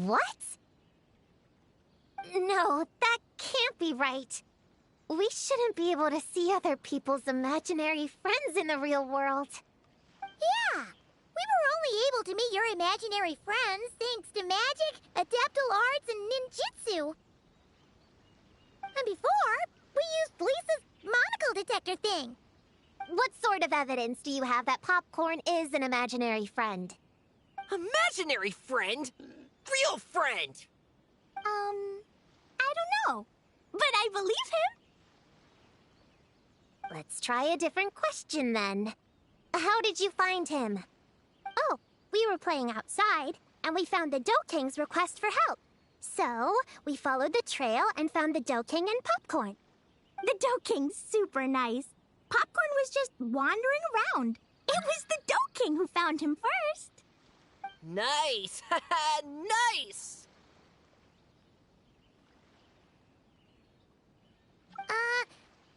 What? No, that can't be right. We shouldn't be able to see other people's imaginary friends in the real world. Yeah! We were only able to meet your imaginary friends thanks to magic, adeptal arts, and ninjutsu. And before, we used Lisa's monocle detector thing. What sort of evidence do you have that Popcorn is an imaginary friend? Imaginary friend? Real friend! I don't know. But I believe him. Let's try a different question then. How did you find him? Oh, we were playing outside, and we found the Dough King's request for help. So, we followed the trail and found the Dough King and Popcorn. The Dough King's super nice. Popcorn was just wandering around. It was the Dough King who found him first. Nice! Nice!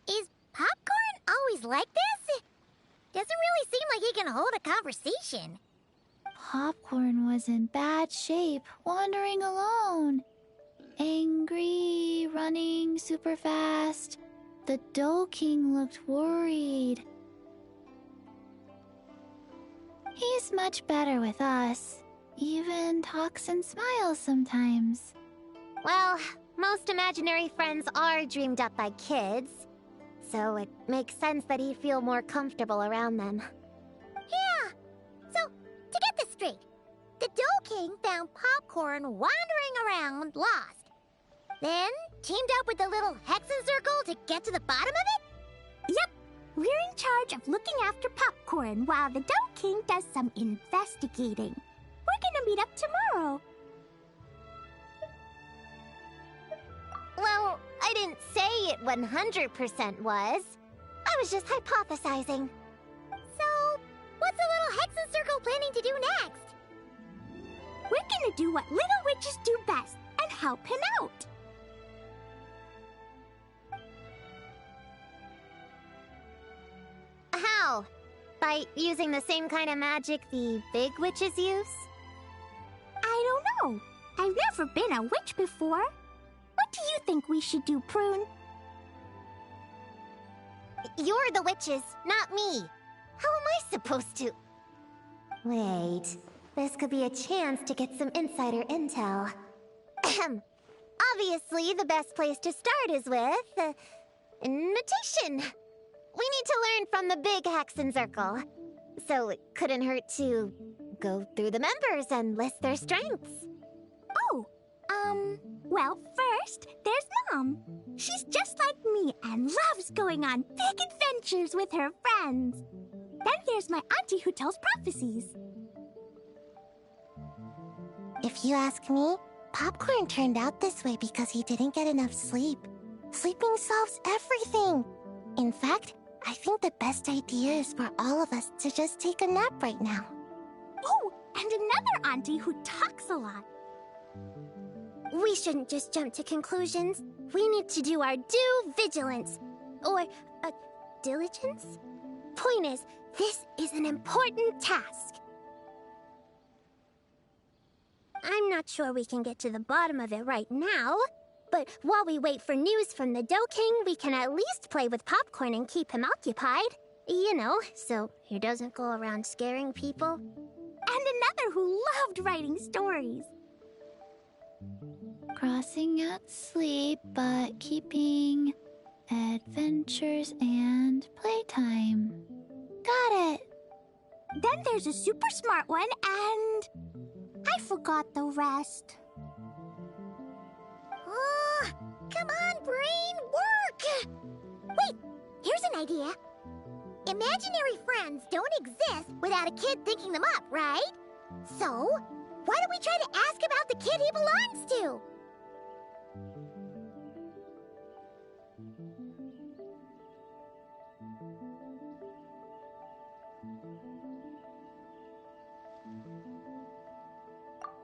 Is Popcorn always like this? Doesn't really seem like he can hold a conversation. Popcorn was in bad shape, wandering alone. Angry, running super fast. The Dough King looked worried. He's much better with us. Even talks and smiles sometimes. Well, most imaginary friends are dreamed up by kids, so it makes sense that he'd feel more comfortable around them. Yeah. So, to get this straight, the Dough King found Popcorn wandering around, lost. Then teamed up with the little Hexen Circle to get to the bottom of it? Yep. We're in charge of looking after Popcorn while the Dough King does some investigating. We're gonna meet up tomorrow. Well, I didn't say it 100% was. I was just hypothesizing. So, what's the little Hexen Circle planning to do next? We're gonna do what little witches do best and help him out. How? By using the same kind of magic the big witches use? I don't know. I've never been a witch before. What do you think we should do, Prune? You're the witches, not me. How am I supposed to... Wait, this could be a chance to get some insider intel. Obviously, the best place to start is with... notation. We need to learn from the big Hexen Circle. So it couldn't hurt to go through the members and list their strengths. Oh, well, first, there's Mom. She's just like me and loves going on big adventures with her friends. Then there's my auntie who tells prophecies. If you ask me, Popcorn turned out this way because he didn't get enough sleep. Sleeping solves everything. In fact, I think the best idea is for all of us to just take a nap right now. Oh, and another auntie who talks a lot. We shouldn't just jump to conclusions. We need to do our due vigilance. Or, diligence? Point is, this is an important task. I'm not sure we can get to the bottom of it right now, but while we wait for news from the Dough King, we can at least play with Popcorn and keep him occupied. You know, so he doesn't go around scaring people. And another who loved writing stories. Crossing out sleep, but keeping adventures and playtime. Got it! Then there's a super smart one, and I forgot the rest. Oh, come on, brain, work! Wait, here's an idea. Imaginary friends don't exist without a kid thinking them up, right? So, why don't we try to ask about the kid he belongs to?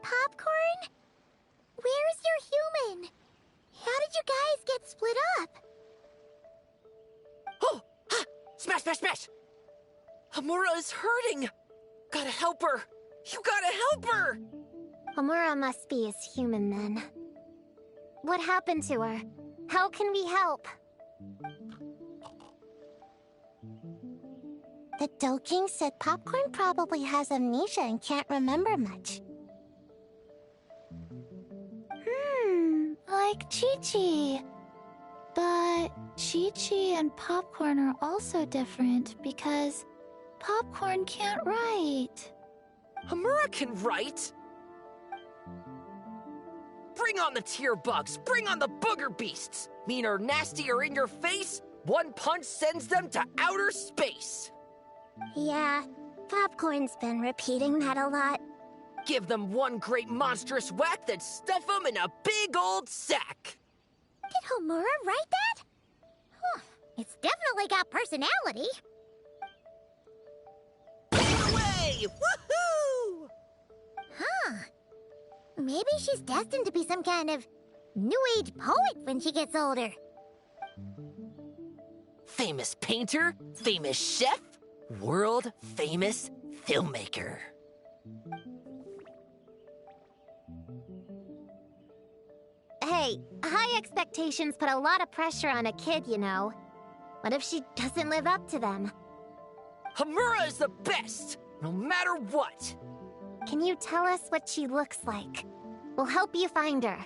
Popcorn? Where is your human? How did you guys get split up? Oh! Ha! Smash, smash, smash! Hamura is hurting! Gotta help her! You gotta help her! Amura must be his human then. What happened to her? How can we help? The Dough King said Popcorn probably has amnesia and can't remember much. Like Chi-Chi. But Chi-Chi and Popcorn are also different because Popcorn can't write. Hamura can write! Bring on the tear bugs! Bring on the booger beasts! Mean or nasty or in your face, one punch sends them to outer space! Yeah, Popcorn's been repeating that a lot. Give them one great monstrous whack, then stuff them in a big old sack! Did Homura write that? Huh, it's definitely got personality. Get away! Woohoo! Huh. Maybe she's destined to be some kind of new age poet when she gets older. Famous painter, famous chef, world famous filmmaker. Hey, high expectations put a lot of pressure on a kid, you know. What if she doesn't live up to them? Hamura is the best, no matter what. Can you tell us what she looks like? We'll help you find her.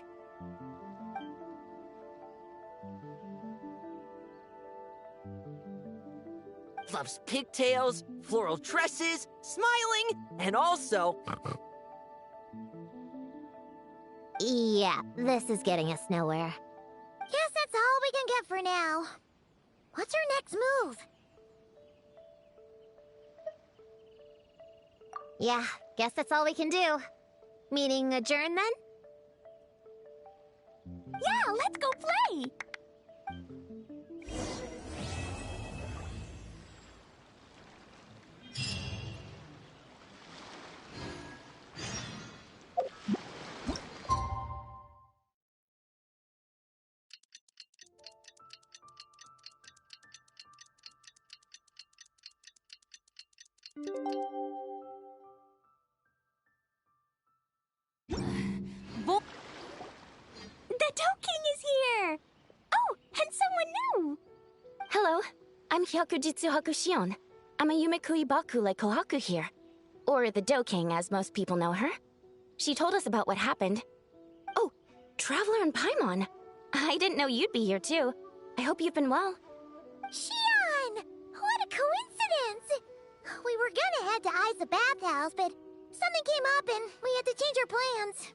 Loves pigtails, floral dresses, smiling, and also... Yeah, this is getting us nowhere. Guess that's all we can get for now. What's her next move? Yeah, guess that's all we can do. Meaning adjourn then? Yeah, let's go play! The Dough King is here! Oh, and someone new! Hello, I'm Hyakujitsu Hakushion. I'm a Yumekui Baku like Kohaku here. Or the Dough King, as most people know her. She told us about what happened. Oh, Traveler and Paimon. I didn't know you'd be here too. I hope you've been well. Shion! What a coincidence! We were gonna head to I's bathhouse, but something came up and we had to change our plans.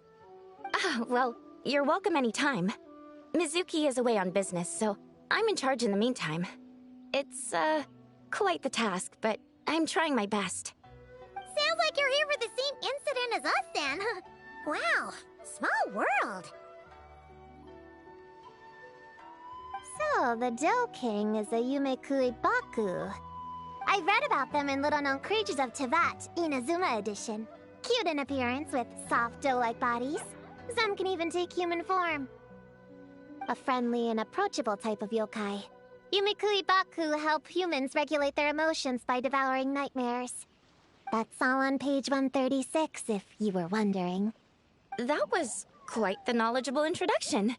Ah, well, you're welcome anytime. Mizuki is away on business, so I'm in charge in the meantime. It's, quite the task, but I'm trying my best. Sounds like you're here for the same incident as us then. Wow, small world. So, the Dough King is a Yumekui Baku. I read about them in Little Known Creatures of Teyvat, Inazuma edition. Cute in appearance with soft dough-like bodies. Some can even take human form. A friendly and approachable type of yokai. Yumekui Baku help humans regulate their emotions by devouring nightmares. That's all on page 136, if you were wondering. That was quite the knowledgeable introduction.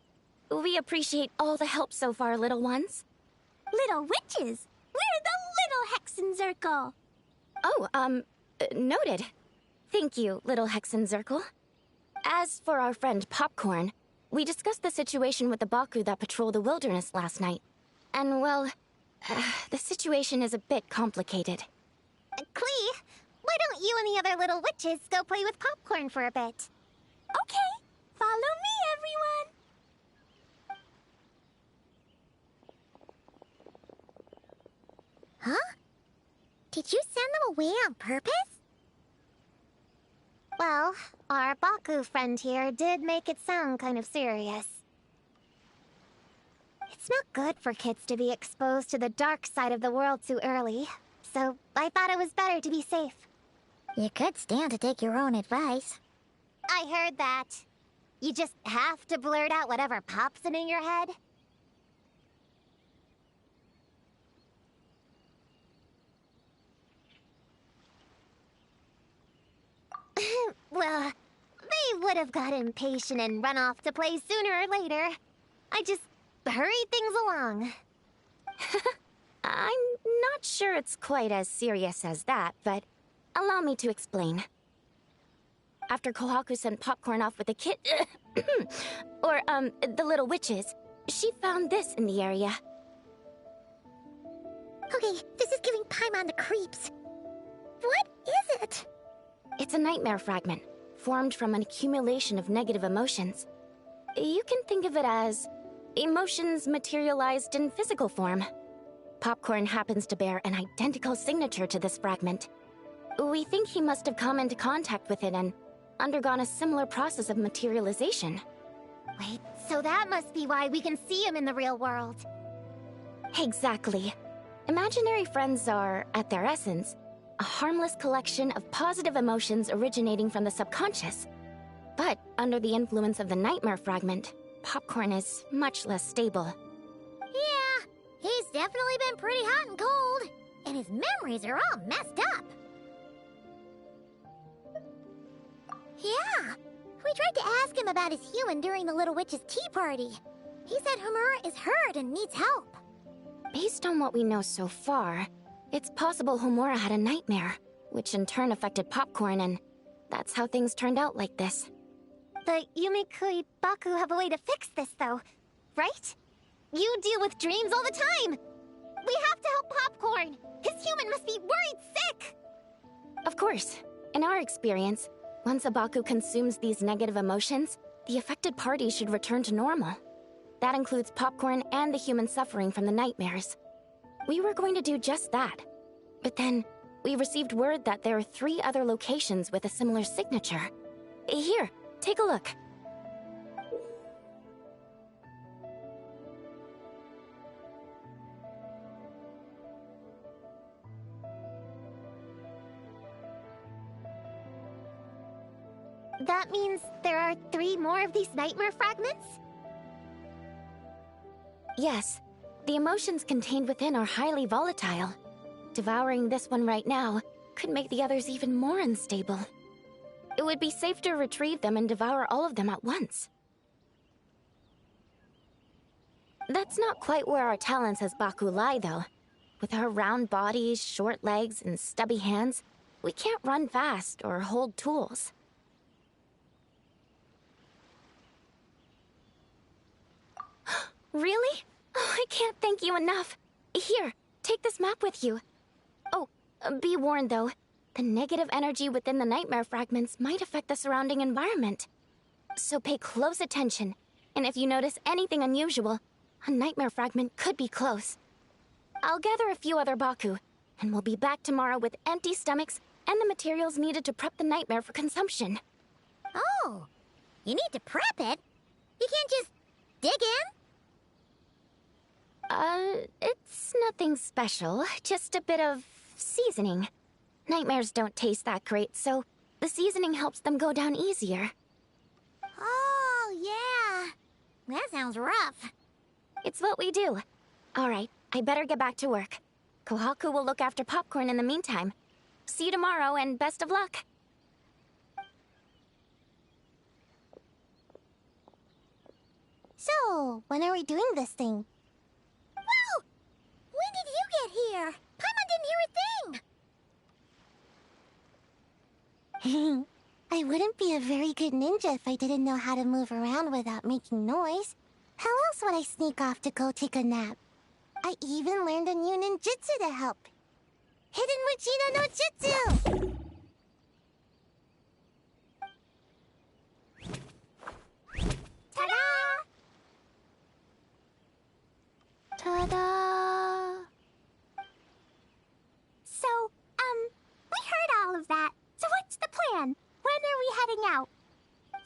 We appreciate all the help so far, little ones. Little witches! We're the Little Hexenzirkel! Oh, noted. Thank you, little Hexenzirkel. As for our friend Popcorn, we discussed the situation with the Baku that patrol the wilderness last night. And, well, the situation is a bit complicated. Klee, why Why don't you and the other little witches go play with popcorn for a bit? Okay, follow me, everyone. Huh? Did you send them away on purpose? Well, our Baku friend here did make it sound kind of serious. It's not good for kids to be exposed to the dark side of the world too early, so I thought it was better to be safe. You could stand to take your own advice. I heard that. You just have to blurt out whatever pops in your head. Well, they would have got impatient and run off to play sooner or later. I just hurried things along. I'm not sure it's quite as serious as that, but allow me to explain. After Kohaku sent popcorn off with the kid... or, the little witches, she found this in the area. Okay, this is giving Paimon the creeps. What is it? It's a nightmare fragment, formed from an accumulation of negative emotions. You can think of it as emotions materialized in physical form. Popcorn happens to bear an identical signature to this fragment. We think he must have come into contact with it and undergone a similar process of materialization. Wait, so that must be why we can see him in the real world. Exactly. Imaginary friends are, at their essence, a harmless collection of positive emotions originating from the subconscious. But under the influence of the nightmare fragment, popcorn is much less stable. Yeah, he's definitely been pretty hot and cold, and his memories are all messed up. Yeah, we tried to ask him about his human during the Little Witch's tea party. He said Homura is hurt and needs help. Based on what we know so far, it's possible Homura had a nightmare, which in turn affected popcorn, and that's how things turned out like this. The Yumikui Baku have a way to fix this, though, right? You deal with dreams all the time! We have to help Popcorn! His human must be worried sick! Of course. In our experience, once a Baku consumes these negative emotions, the affected party should return to normal. That includes Popcorn and the human suffering from the nightmares. We were going to do just that. But then, we received word that there are 3 other locations with a similar signature. Here, take a look. That means there are 3 more of these nightmare fragments? Yes. The emotions contained within are highly volatile. Devouring this one right now could make the others even more unstable. It would be safe to retrieve them and devour all of them at once. That's not quite where our talents as Baku lie, though. With our round bodies, short legs, and stubby hands, we can't run fast or hold tools. Really? Oh, I can't thank you enough. Here, take this map with you. Oh, be warned though, the negative energy within the nightmare fragments might affect the surrounding environment. So pay close attention, and if you notice anything unusual, a nightmare fragment could be close. I'll gather a few other Baku, and we'll be back tomorrow with empty stomachs and the materials needed to prep the nightmare for consumption. Oh, you need to prep it? You can't just dig in? It's nothing special, just a bit of seasoning. Nightmares don't taste that great, so the seasoning helps them go down easier. Oh, yeah. That sounds rough. It's what we do. All right, I better get back to work. Kohaku will look after Popcorn in the meantime. See you tomorrow, and best of luck. So, when are we doing this thing? Whoa! When did you get here? Paimon didn't hear a thing! I wouldn't be a very good ninja if I didn't know how to move around without making noise. How else would I sneak off to go take a nap? I even learned a new ninjutsu to help. Hidden Muchino no Jutsu!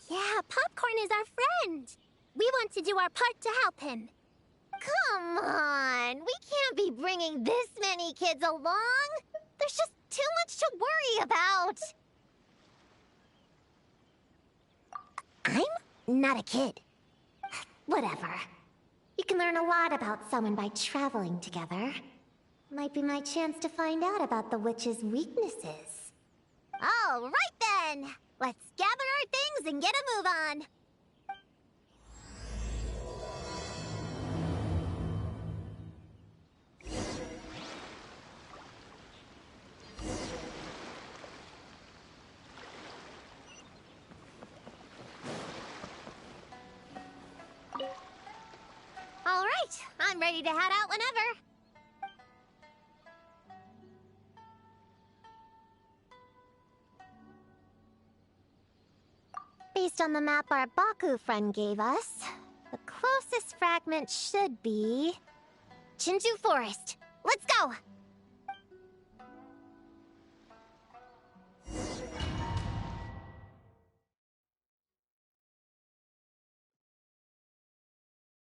Yeah, Popcorn is our friend. We want to do our part to help him. Come on, we can't be bringing this many kids along. There's just too much to worry about. I'm not a kid. Whatever. You can learn a lot about someone by traveling together. Might be my chance to find out about the witch's weaknesses. All right then! Let's gather our things and get a move on! All right, I'm ready to head out whenever. Based on the map our Baku friend gave us, the closest fragment should be Chinju Forest. Let's go!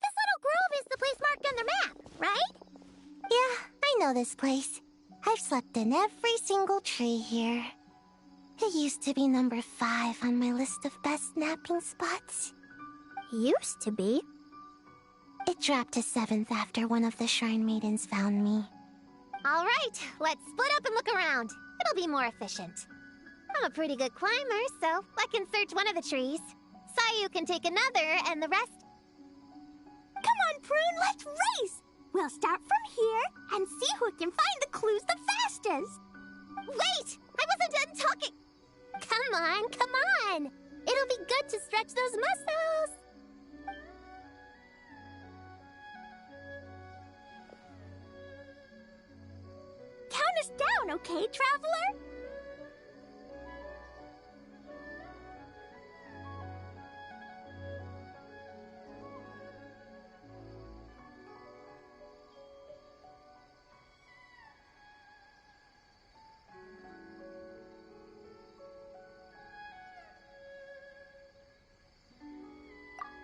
This little grove is the place marked on the map, right? Yeah, I know this place. I've slept in every single tree here. It used to be number 5 on my list of best napping spots. Used to be? It dropped to 7th after one of the Shrine Maidens found me. All right, let's split up and look around. It'll be more efficient. I'm a pretty good climber, so I can search one of the trees. Sayu can take another, and the rest... Come on, Prune, let's race! We'll start from here and see who can find the clues the fastest. Wait! I wasn't done talking! Come on, come on! It'll be good to stretch those muscles! Count us down, okay, traveler?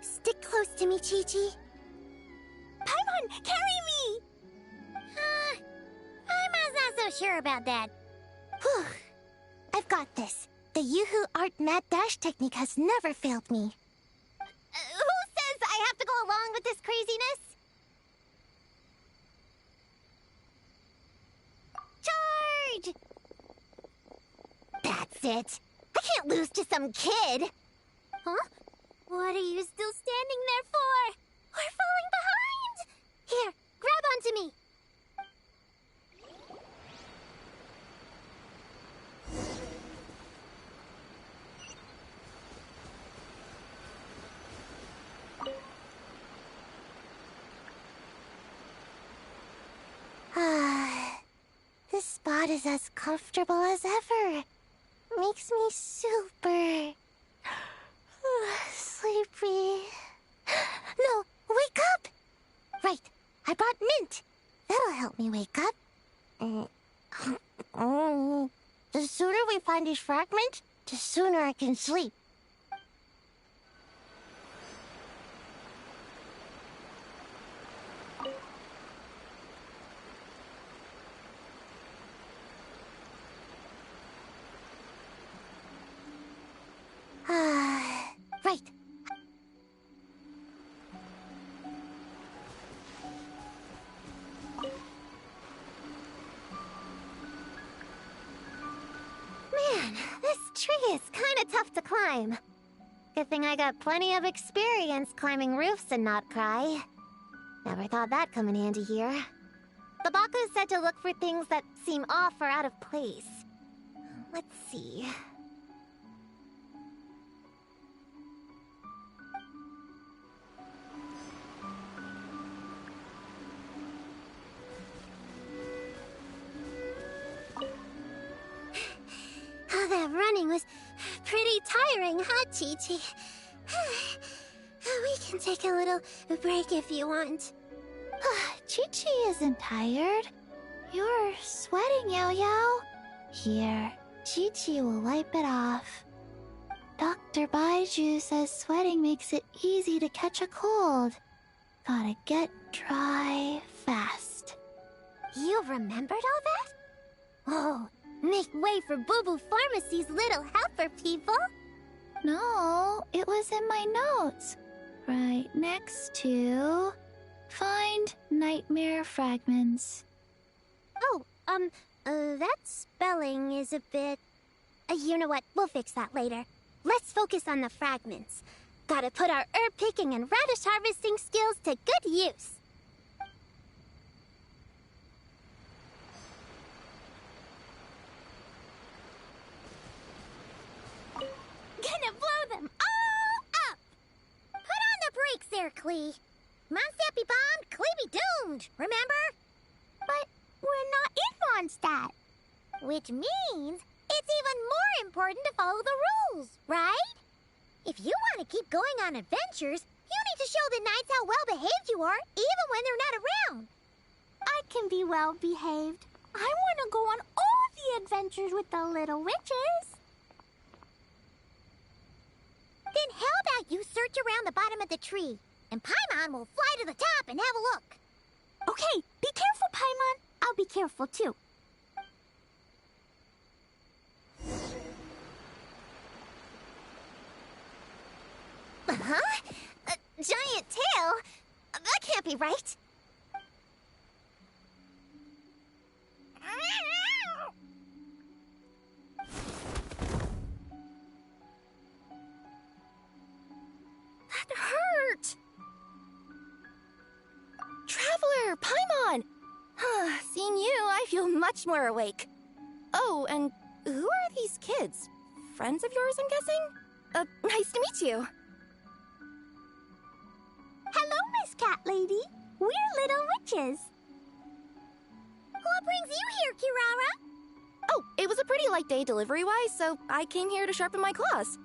Stick close to me, Chi-Chi. Paimon, carry me! I'm not so sure about that. Whew. I've got this. The Yoo-Hoo Art Mad Dash technique has never failed me. Who says I have to go along with this craziness? Charge! That's it. I can't lose to some kid. Huh? What are you still standing there for? We're falling behind! Here, grab onto me. This spot is as comfortable as ever. Makes me super sleepy. No, wake up! Right, I brought mint. That'll help me wake up. The sooner we find these fragments, the sooner I can sleep. Right. Man, this tree is kind of tough to climb. Good thing I got plenty of experience climbing roofs and not cry. Never thought that'd come in handy here. The Baku said to look for things that seem off or out of place. Let's see. Oh, that running was pretty tiring, huh, Chi-Chi? We can take a little break if you want. Chi-Chi isn't tired. You're sweating, Yao Yao. Here, Chi-Chi will wipe it off. Duck, Dr. Baiju says sweating makes it easy to catch a cold. Gotta get dry fast. You remembered all that? Oh, make way for Boo Boo Pharmacy's little helper, people! No, it was in my notes. Right next to... Find nightmare fragments. Oh, that spelling is a bit... you know what? We'll fix that later. Let's focus on the fragments. Gotta put our herb picking and radish harvesting skills to good use. Gonna blow them all up! Put on the brakes there, Klee. Mondstadt be bombed, Klee be doomed, remember? But we're not in Mondstadt. Which means it's even more important to follow the rules, right? If you want to keep going on adventures, you need to show the knights how well-behaved you are, even when they're not around. I can be well-behaved. I want to go on all the adventures with the little witches. Then how about you search around the bottom of the tree, and Paimon will fly to the top and have a look. Okay, be careful, Paimon. I'll be careful, too. Huh? A giant tail? That can't be right. That hurt. Traveler, Paimon! Seeing you, I feel much more awake. Oh, and who are these kids? Friends of yours, I'm guessing? Nice to meet you. Hello, Miss Cat Lady. We're little witches. What brings you here, Kirara? Oh, it was a pretty light day delivery-wise, so I came here to sharpen my claws.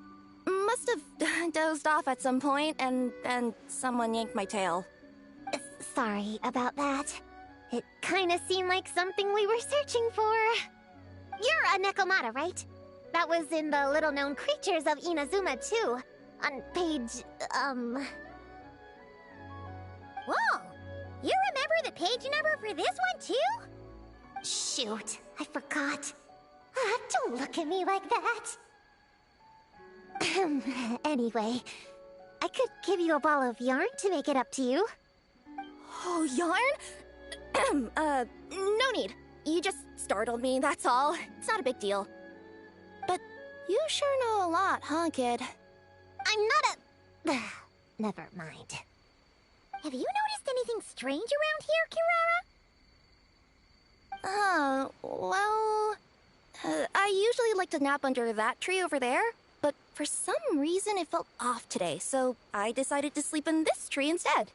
Must have dozed off at some point, and someone yanked my tail. Sorry about that. It kinda seemed like something we were searching for. You're a Nekomata, right? That was in the little-known creatures of Inazuma, too. On page, Whoa! You remember the page number for this one, too? Shoot, I forgot. Don't look at me like that. Anyway, I could give you a ball of yarn to make it up to you. Oh, yarn? No need. You just startled me, that's all. It's not a big deal. But you sure know a lot, huh, kid? I'm not a... Never mind. Have you noticed anything strange around here, Kirara? Well... I usually like to nap under that tree over there, but for some reason it felt off today, so I decided to sleep in this tree instead.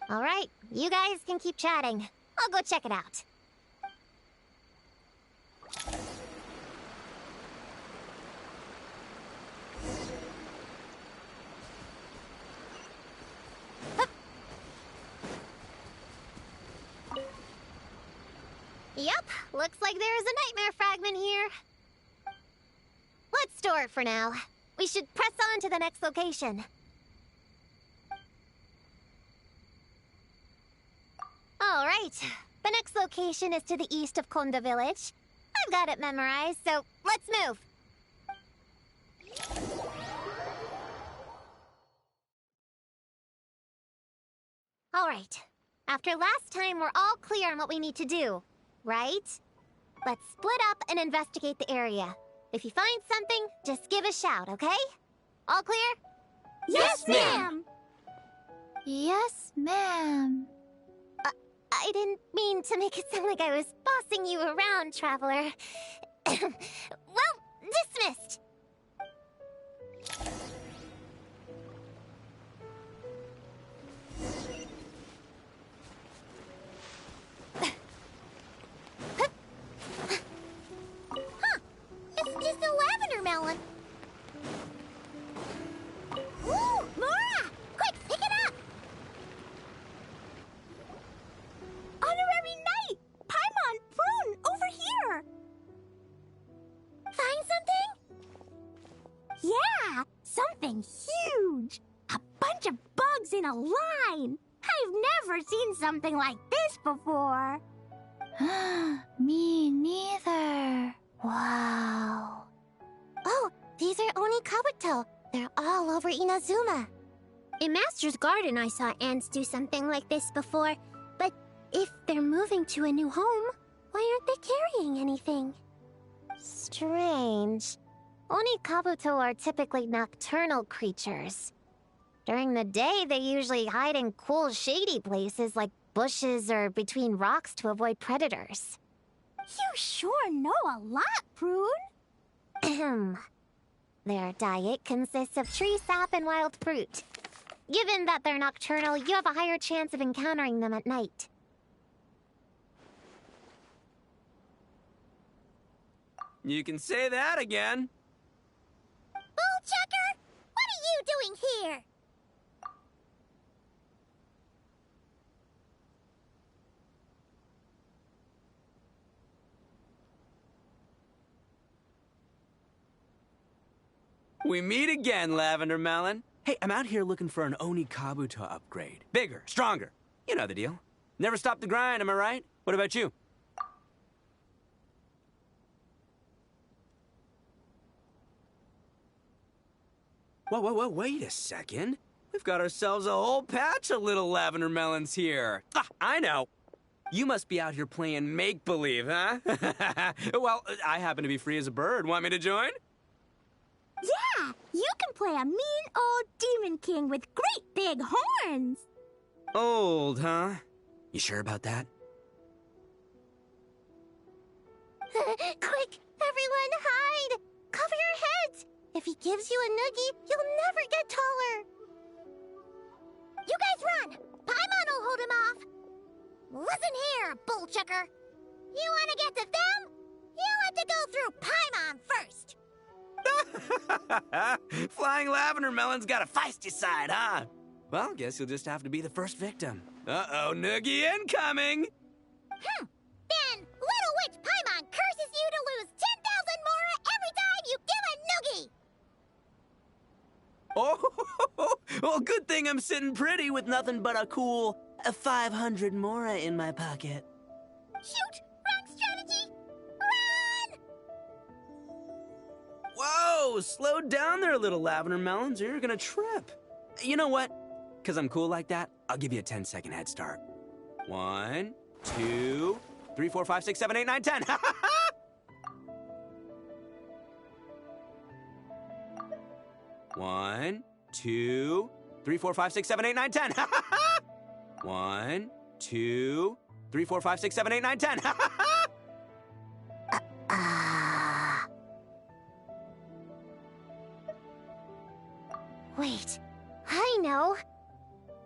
Alright, you guys can keep chatting. I'll go check it out. Yep, looks like there's a nightmare fragment here. Let's store it for now. We should press on to the next location. Alright, the next location is to the east of Konda Village. I've got it memorized, so let's move. Alright, after last time we're all clear on what we need to do, right? Let's split up and investigate the area. If you find something, just give a shout, okay? All clear? Yes, ma'am! Yes, ma'am. I didn't mean to make it sound like I was bossing you around, Traveler. Well, dismissed! Huh! It's just a lavender melon. Ooh, Mora! Quick, pick it up! Honorary Knight! Paimon, Prune, over here! Find something? something huge! A bunch of bugs in a line! I've never seen something like this before! Me neither. Wow. Oh, these are Onikabuto. They're all over Inazuma. In Master's Garden, I saw ants do something like this before. But if they're moving to a new home, why aren't they carrying anything? Strange. Onikabuto are typically nocturnal creatures. During the day, they usually hide in cool, shady places like bushes or between rocks to avoid predators. You sure know a lot, Prune. Ahem. Their diet consists of tree sap and wild fruit. Given that they're nocturnal, you have a higher chance of encountering them at night. You can say that again. Bullchecker, what are you doing here? We meet again, Lavender Melon. Hey, I'm out here looking for an Onikabuto upgrade. Bigger, stronger. You know the deal. Never stop the grind, am I right? What about you? Whoa, wait a second. We've got ourselves a whole patch of little Lavender Melons here. Ah, I know. You must be out here playing make-believe, huh? Well, I happen to be free as a bird. Want me to join? Yeah, you can play a mean old demon king with great big horns. Old, huh? You sure about that? Quick, everyone hide! Cover your heads! If he gives you a noogie, you'll never get taller. You guys run! Paimon will hold him off. Listen here, bullchucker. You want to get to them? You have to go through Paimon first. Flying Lavender Melon's got a feisty side, huh? Well, guess you'll just have to be the first victim. Uh-oh, noogie incoming! Then Little Witch Paimon curses you to lose 10,000 mora every time you give a noogie! Oh, well, good thing I'm sitting pretty with nothing but a cool 500 mora in my pocket. Shoot! Wrong strategy! Run! Whoa, slow down there, little Lavender Melons, or you're gonna trip. You know what? Because I'm cool like that, I'll give you a 10-second head start. 1, 2, 3, 4, 5, 6, 7, 8, 9, 10. 1, 2, 3, 4, 5, 6, 7, 8, 9, 10. 1, 2, 3, 4, 5, 6, 7, 8, 9, 10. Wait, I know.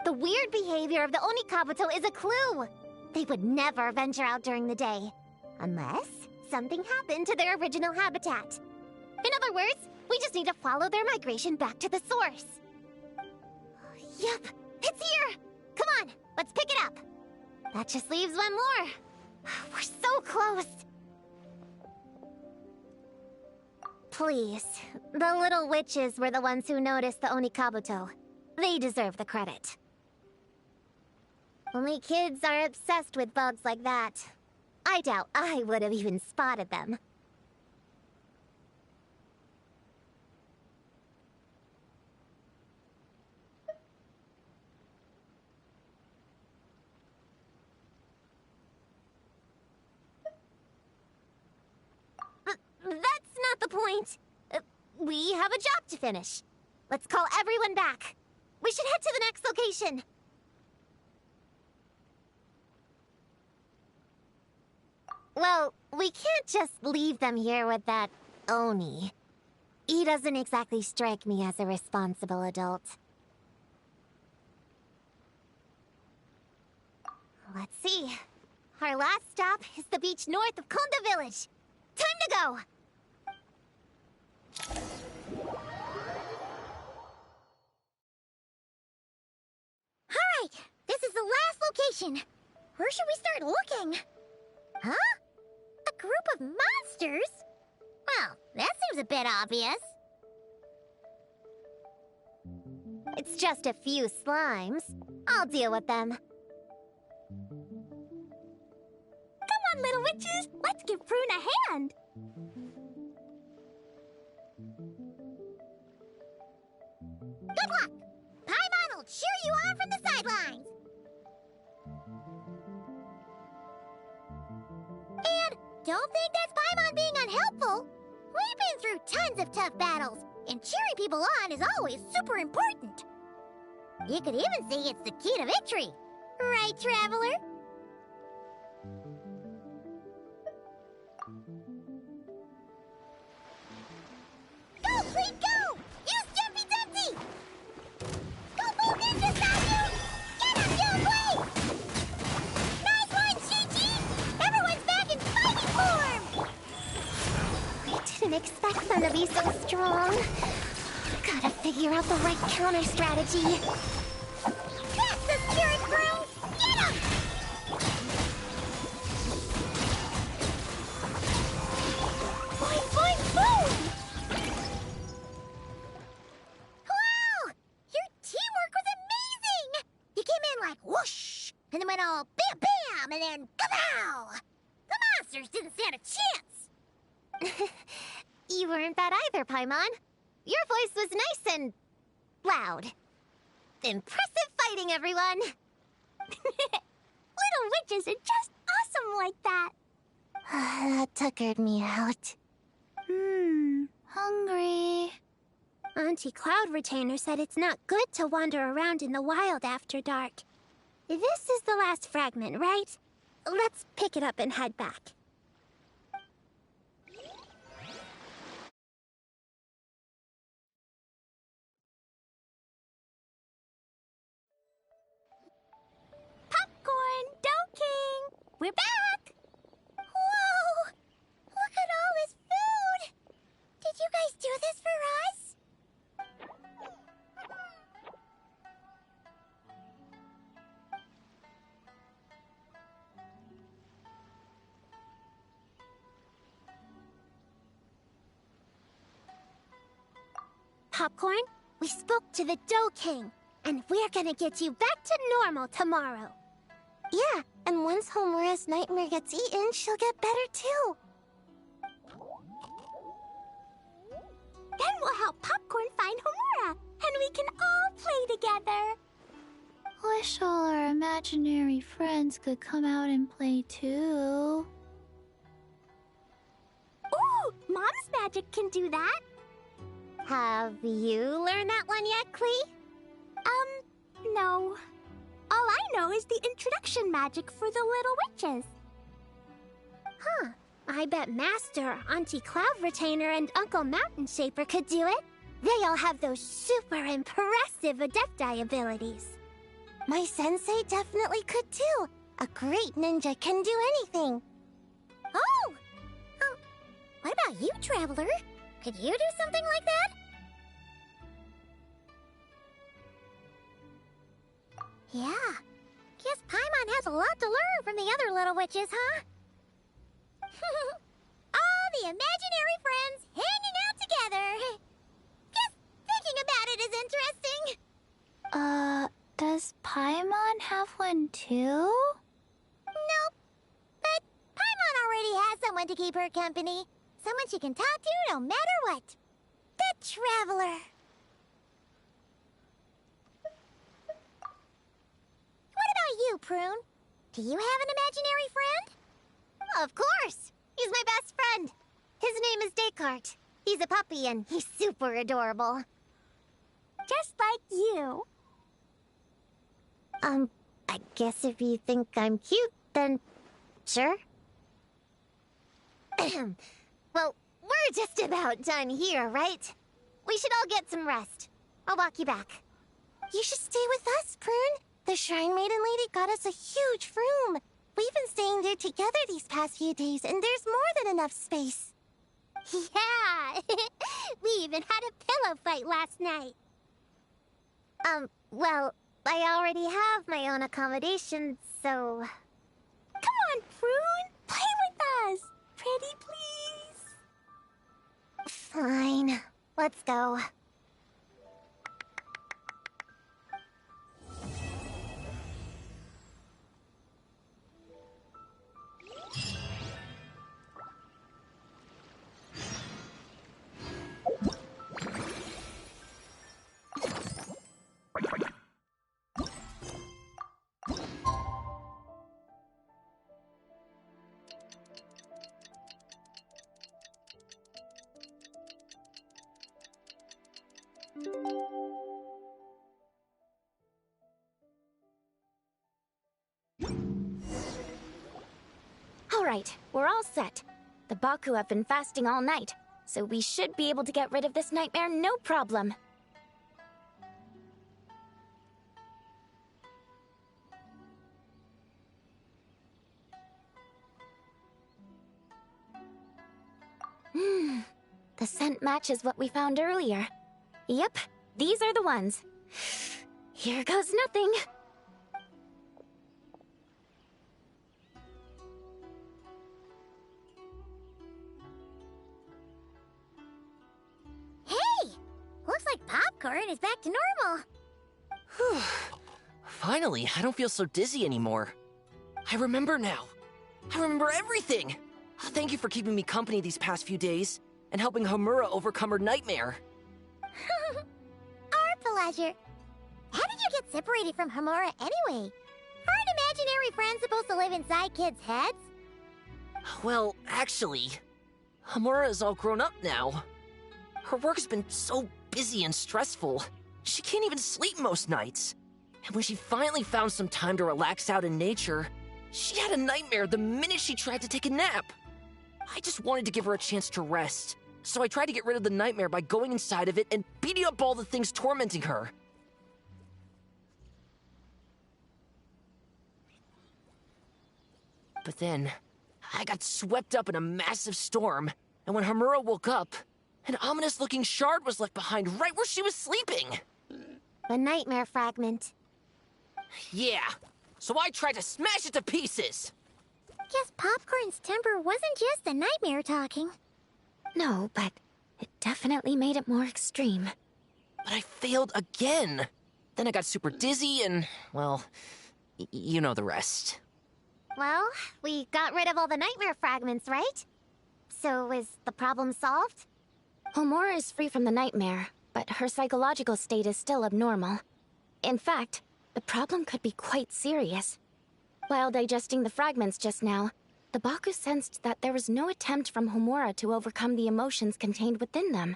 The weird behavior of the Onikabuto is a clue. They would never venture out during the day. Unless something happened to their original habitat. In other words, we just need to follow their migration back to the source. Yep, it's here! Come on, let's pick it up. That just leaves one more. We're so close. Please, the little witches were the ones who noticed the Onikabuto. They deserve the credit. Only kids are obsessed with bugs like that. I doubt I would have even spotted them. That's not the point. We have a job to finish. Let's call everyone back. We should head to the next location. Well, we can't just leave them here with that Oni. He doesn't exactly strike me as a responsible adult. Let's see. Our last stop is the beach north of Konda Village. Time to go! Alright, this is the last location. Where should we start looking? Huh? A group of monsters? Well, that seems a bit obvious. It's just a few slimes. I'll deal with them. Come on, little witches! Let's give Prune a hand! Good luck! Paimon will cheer you on from the sidelines! And don't think that's Paimon being unhelpful! We've been through tons of tough battles, and cheering people on is always super important. You could even say it's the key to victory. Right, Traveler? Go, Clean, go! Use Jumpy Dumpty! Go, Blue Ninja, stop you! Get him, Youngway! Nice one, Chi-Chi! Everyone's back in fighting form! I didn't expect them to be so strong. Gotta figure out the right counter strategy. That's the spirit, Prune! Get him! Boing, boing, boom! Wow! Your teamwork was amazing! You came in like whoosh, and then went all bam bam, and then kapow! The monsters didn't stand a chance! You weren't bad either, Paimon. Your voice was nice and loud. Impressive fighting, everyone! Little witches are just awesome like that! That tuckered me out. Hungry. Auntie Cloud Retainer said it's not good to wander around in the wild after dark. This is the last fragment, right? Let's pick it up and head back. Popcorn, Dough King! We're back! Whoa! Look at all this food! Did you guys do this for us? Popcorn, we spoke to the Dough King, and we're gonna get you back to normal tomorrow. Yeah, and once Homura's nightmare gets eaten, she'll get better too. Then we'll help Popcorn find Homura, and we can all play together. Wish all our imaginary friends could come out and play too. Ooh, Mom's magic can do that. Have you learned that one yet, Klee? No. All I know is the introduction magic for the little witches. Huh. I bet Master, Auntie Cloud Retainer, and Uncle Mountain Shaper could do it. They all have those super impressive Adepti abilities. My sensei definitely could too. A great ninja can do anything. Oh! What about you, Traveler? Could you do something like that? Yeah. Guess Paimon has a lot to learn from the other little witches, huh? All the imaginary friends hanging out together. Just thinking about it is interesting. Does Paimon have one too? Nope. But Paimon already has someone to keep her company. Someone she can talk to no matter what. The Traveler. What about you, Prune? Do you have an imaginary friend? Of course! He's my best friend. His name is Descartes. He's a puppy and he's super adorable. Just like you. I guess if you think I'm cute, then sure. Well, we're just about done here, right? We should all get some rest. I'll walk you back. You should stay with us, Prune. The Shrine Maiden Lady got us a huge room. We've been staying there together these past few days, and there's more than enough space. Yeah! We even had a pillow fight last night. Well, I already have my own accommodation, so... Come on, Prune! Play with us! Pretty please? Fine. Let's go. right, we're all set. The Baku have been fasting all night, so we should be able to get rid of this nightmare no problem. The scent matches what we found earlier. Yep, these are the ones. Here goes nothing. Hey! Looks like popcorn is back to normal. Whew. Finally, I don't feel so dizzy anymore. I remember now. I remember everything. Thank you for keeping me company these past few days and helping Homura overcome her nightmare. Our pleasure. How did you get separated from Homura anyway? Aren't imaginary friends supposed to live inside kids' heads? Well, actually, Homura is all grown up now. Her work's been so busy and stressful, she can't even sleep most nights. And when she finally found some time to relax out in nature, she had a nightmare the minute she tried to take a nap. I just wanted to give her a chance to rest, so I tried to get rid of the nightmare by going inside of it and beating up all the things tormenting her. But then, I got swept up in a massive storm, and when Homura woke up, an ominous-looking shard was left behind right where she was sleeping. The nightmare fragment. Yeah, so I tried to smash it to pieces. Guess Popcorn's temper wasn't just the nightmare talking. No, but it definitely made it more extreme. But I failed again. Then I got super dizzy and, well, you know the rest. Well, we got rid of all the nightmare fragments, right? So is the problem solved? Homura is free from the nightmare, but her psychological state is still abnormal. In fact, the problem could be quite serious. While digesting the fragments just now, the Baku sensed that there was no attempt from Homura to overcome the emotions contained within them,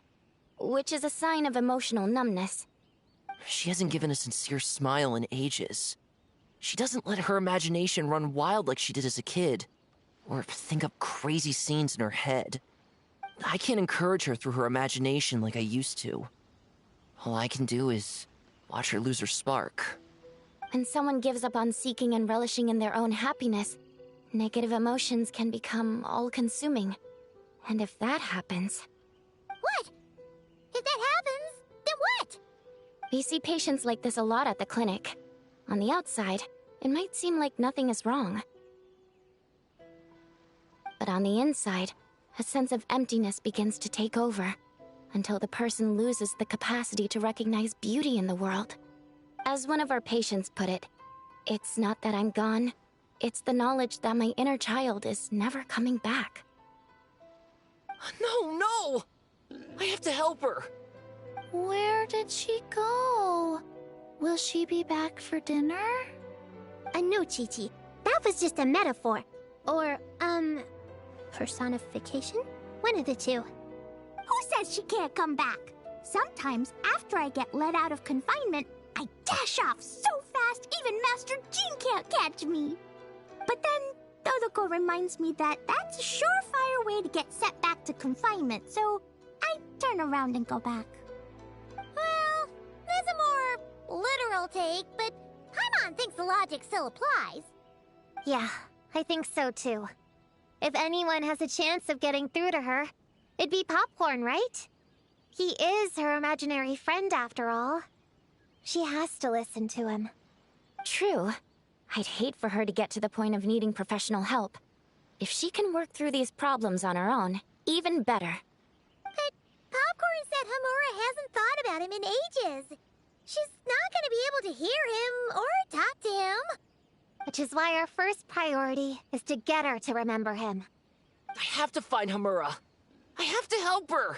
which is a sign of emotional numbness. She hasn't given a sincere smile in ages. She doesn't let her imagination run wild like she did as a kid, or think up crazy scenes in her head. I can't encourage her through her imagination like I used to. All I can do is watch her lose her spark. When someone gives up on seeking and relishing in their own happiness, negative emotions can become all-consuming. And if that happens... What? If that happens, then what? We see patients like this a lot at the clinic. On the outside, it might seem like nothing is wrong. But on the inside, a sense of emptiness begins to take over, until the person loses the capacity to recognize beauty in the world. As one of our patients put it, it's not that I'm gone, it's the knowledge that my inner child is never coming back. No! I have to help her! Where did she go? Will she be back for dinner? No, Chi-Chi. That was just a metaphor. Or, personification? One of the two. Who says she can't come back? Sometimes, after I get let out of confinement, I dash off so fast even Master Jean can't catch me. But then, Dodoko reminds me that that's a surefire way to get set back to confinement, so I turn around and go back. Well, that's a more literal take, but Paimon thinks the logic still applies. Yeah, I think so too. If anyone has a chance of getting through to her, it'd be Popcorn, right? He is her imaginary friend after all. She has to listen to him. True. I'd hate for her to get to the point of needing professional help. If she can work through these problems on her own, even better. But Popcorn said Homura hasn't thought about him in ages. She's not going to be able to hear him or talk to him. Which is why our first priority is to get her to remember him. I have to find Homura. I have to help her!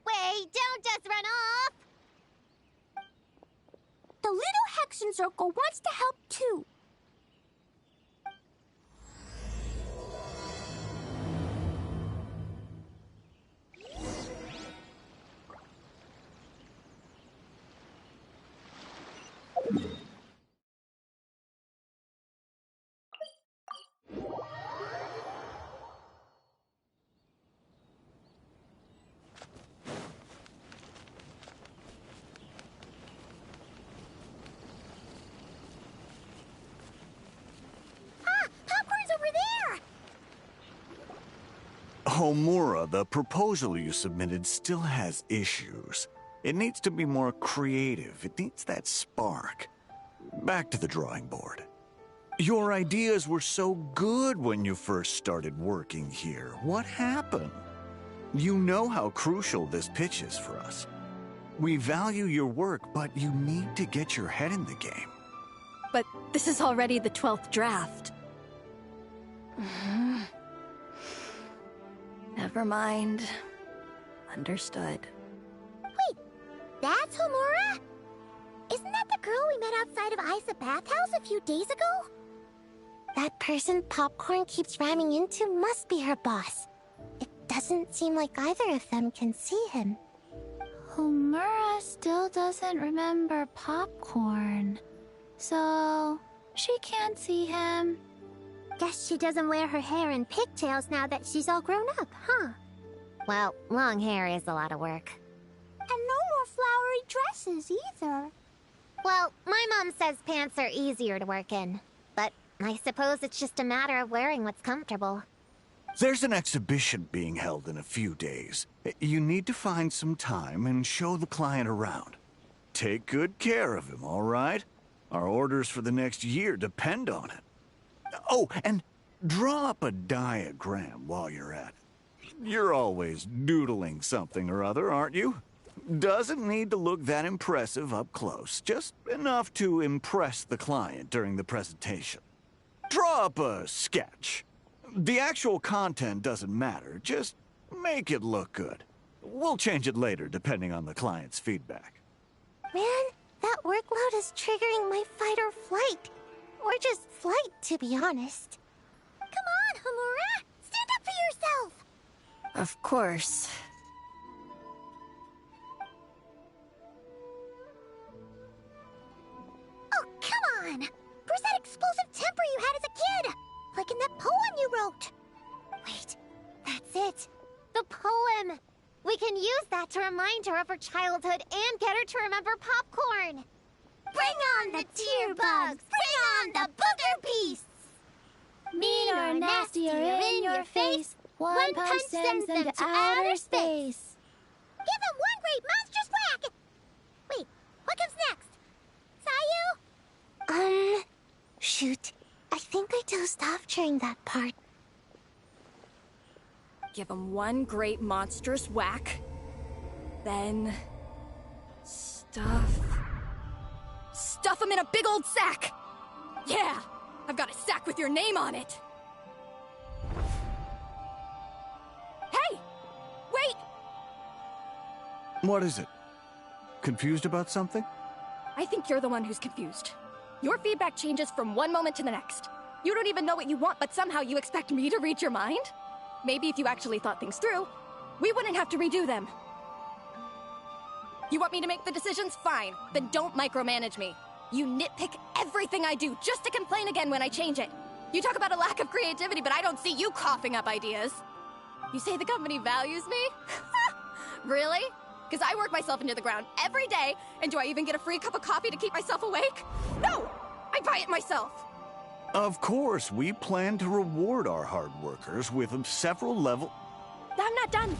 Wait, don't just run off! The little Hexen Circle wants to help too. Homura, the proposal you submitted still has issues. It needs to be more creative. It needs that spark. Back to the drawing board. Your ideas were so good when you first started working here. What happened? You know how crucial this pitch is for us. We value your work, but you need to get your head in the game. But this is already the 12th draft. Never mind. Understood. Wait, that's Homura? Isn't that the girl we met outside of Isa Bathhouse a few days ago? That person Popcorn keeps ramming into must be her boss. It doesn't seem like either of them can see him. Homura still doesn't remember Popcorn. So, she can't see him. Guess she doesn't wear her hair in pigtails now that she's all grown up, huh? Well, long hair is a lot of work. And no more flowery dresses either. Well, my mom says pants are easier to work in. But I suppose it's just a matter of wearing what's comfortable. There's an exhibition being held in a few days. You need to find some time and show the client around. Take good care of him, all right? Our orders for the next year depend on it. Oh, and draw up a diagram while you're at it. You're always doodling something or other, aren't you? Doesn't need to look that impressive up close, just enough to impress the client during the presentation. Draw up a sketch. The actual content doesn't matter, just make it look good. We'll change it later depending on the client's feedback. Man, that workload is triggering my fight or flight. Or just flight, to be honest. Come on, Homura! Stand up for yourself! Of course. Oh, come on! Where's that explosive temper you had as a kid? Like in that poem you wrote. Wait, that's it. The poem! We can use that to remind her of her childhood and get her to remember Popcorn. Bring on the tear bugs! Bring on the booger beasts! Mean or nasty or in your face, one punch sends them to outer space. Give them one great monstrous whack! Wait, what comes next? Sayu? Shoot. I think I dozed off during that part. Give him one great monstrous whack. Then... stuff him in a big old sack! Yeah! I've got a sack with your name on it! Hey! Wait! What is it? Confused about something? I think you're the one who's confused. Your feedback changes from one moment to the next. You don't even know what you want, but somehow you expect me to read your mind? Maybe if you actually thought things through, we wouldn't have to redo them. You want me to make the decisions? Fine. Then don't micromanage me. You nitpick everything I do just to complain again when I change it. You talk about a lack of creativity, but I don't see you coughing up ideas. You say the company values me? Really? Because I work myself into the ground every day, and do I even get a free cup of coffee to keep myself awake? No! I buy it myself! Of course, we plan to reward our hard workers with several level... I'm not done.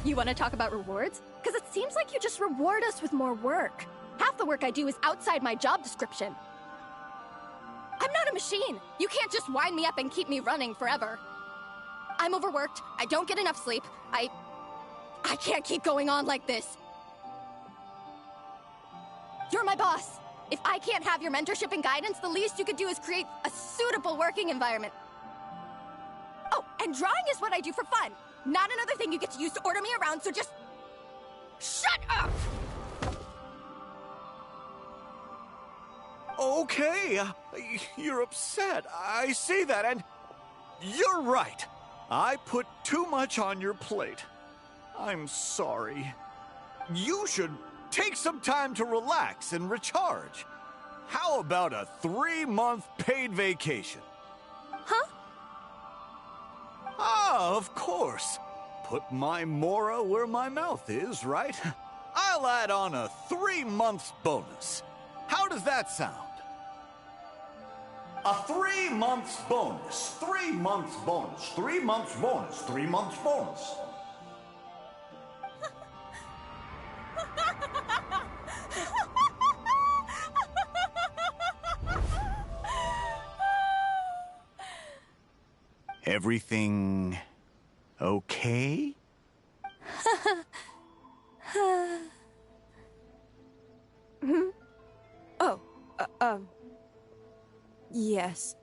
You want to talk about rewards? Because it seems like you just reward us with more work. Half the work I do is outside my job description. I'm not a machine. You can't just wind me up and keep me running forever. I'm overworked. I don't get enough sleep. I can't keep going on like this. You're my boss. If I can't have your mentorship and guidance, the least you could do is create a suitable working environment. Oh, and drawing is what I do for fun. Not another thing you get to use to order me around, so just... shut up! Okay, you're upset. I see that, and you're right. I put too much on your plate. I'm sorry. You should take some time to relax and recharge. How about a 3-month paid vacation? Huh? Ah, of course. Put my mora where my mouth is, right? I'll add on a 3 months bonus. How does that sound? A 3 months bonus. 3 months bonus. 3 months bonus. 3 months bonus. Everything okay? Oh, yes.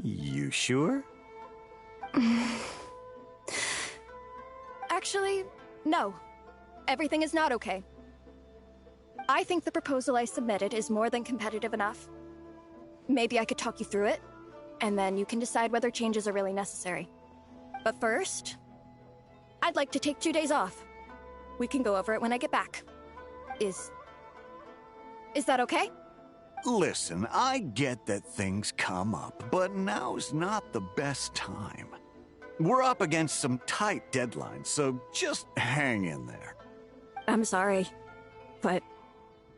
You sure? Actually, no. Everything is not okay. I think the proposal I submitted is more than competitive enough. Maybe I could talk you through it, and then you can decide whether changes are really necessary. But first, I'd like to take 2 days off. We can go over it when I get back. Is that okay? Listen, I get that things come up, but now's not the best time. We're up against some tight deadlines, so just hang in there. I'm sorry, but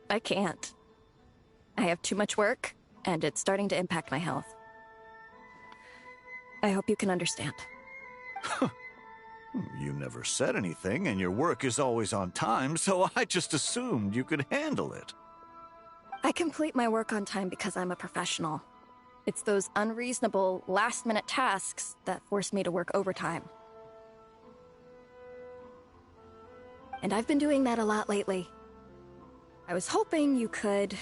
I can't. I have too much work, and it's starting to impact my health. I hope you can understand. You never said anything, and your work is always on time, so I just assumed you could handle it. I complete my work on time because I'm a professional. It's those unreasonable, last-minute tasks that force me to work overtime. And I've been doing that a lot lately. I was hoping you could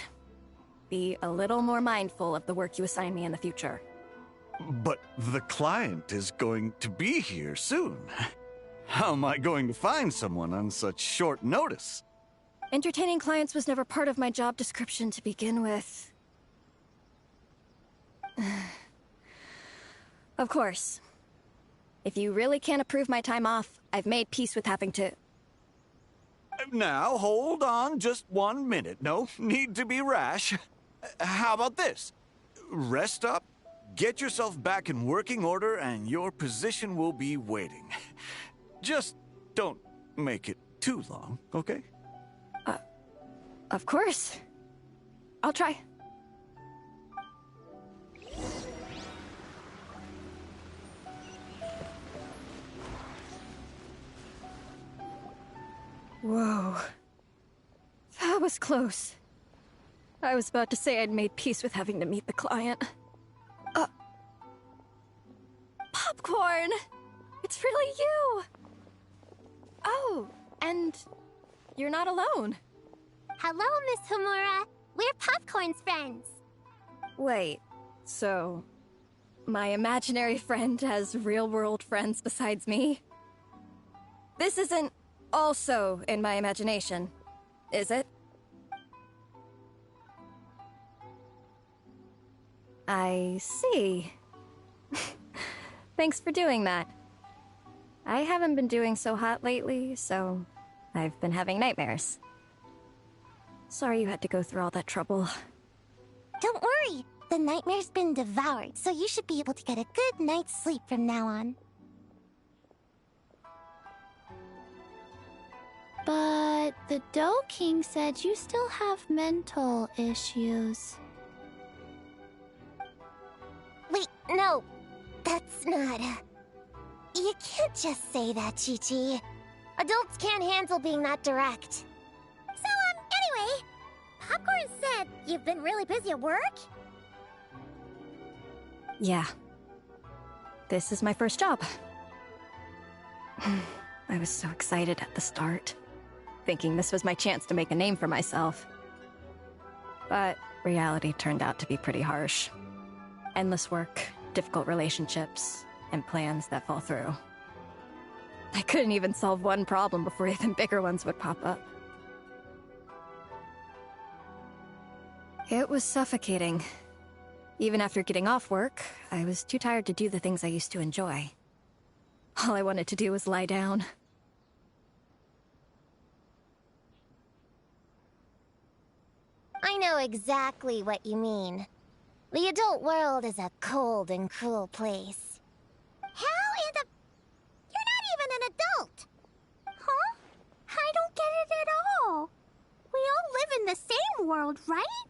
be a little more mindful of the work you assign me in the future. But the client is going to be here soon. How am I going to find someone on such short notice? Entertaining clients was never part of my job description to begin with. Of course. If you really can't approve my time off, I've made peace with having to... Now, hold on just 1 minute. No need to be rash. How about this? Rest up, get yourself back in working order, and your position will be waiting. Just don't make it too long, okay? Of course. I'll try. Whoa. That was close. I was about to say I'd made peace with having to meet the client. Popcorn! It's really you! Oh, and you're not alone. Hello, Miss Homura. We're Popcorn's friends. Wait, so my imaginary friend has real-world friends besides me? This isn't also in my imagination, is it? I see. Thanks for doing that. I haven't been doing so hot lately, so I've been having nightmares. Sorry you had to go through all that trouble. Don't worry. The nightmare's been devoured, so you should be able to get a good night's sleep from now on. But the Dough King said you still have mental issues. Wait, no. That's not... You can't just say that, Chi-Chi. Adults can't handle being that direct. So, anyway, Popcorn said you've been really busy at work? Yeah. This is my first job. I was so excited at the start, thinking this was my chance to make a name for myself. But reality turned out to be pretty harsh. Endless work, difficult relationships, and plans that fall through. I couldn't even solve one problem before even bigger ones would pop up. It was suffocating. Even after getting off work, I was too tired to do the things I used to enjoy. All I wanted to do was lie down. I know exactly what you mean. The adult world is a cold and cruel place. How in the... You're not even an adult! Huh? I don't get it at all. We all live in the same world, right?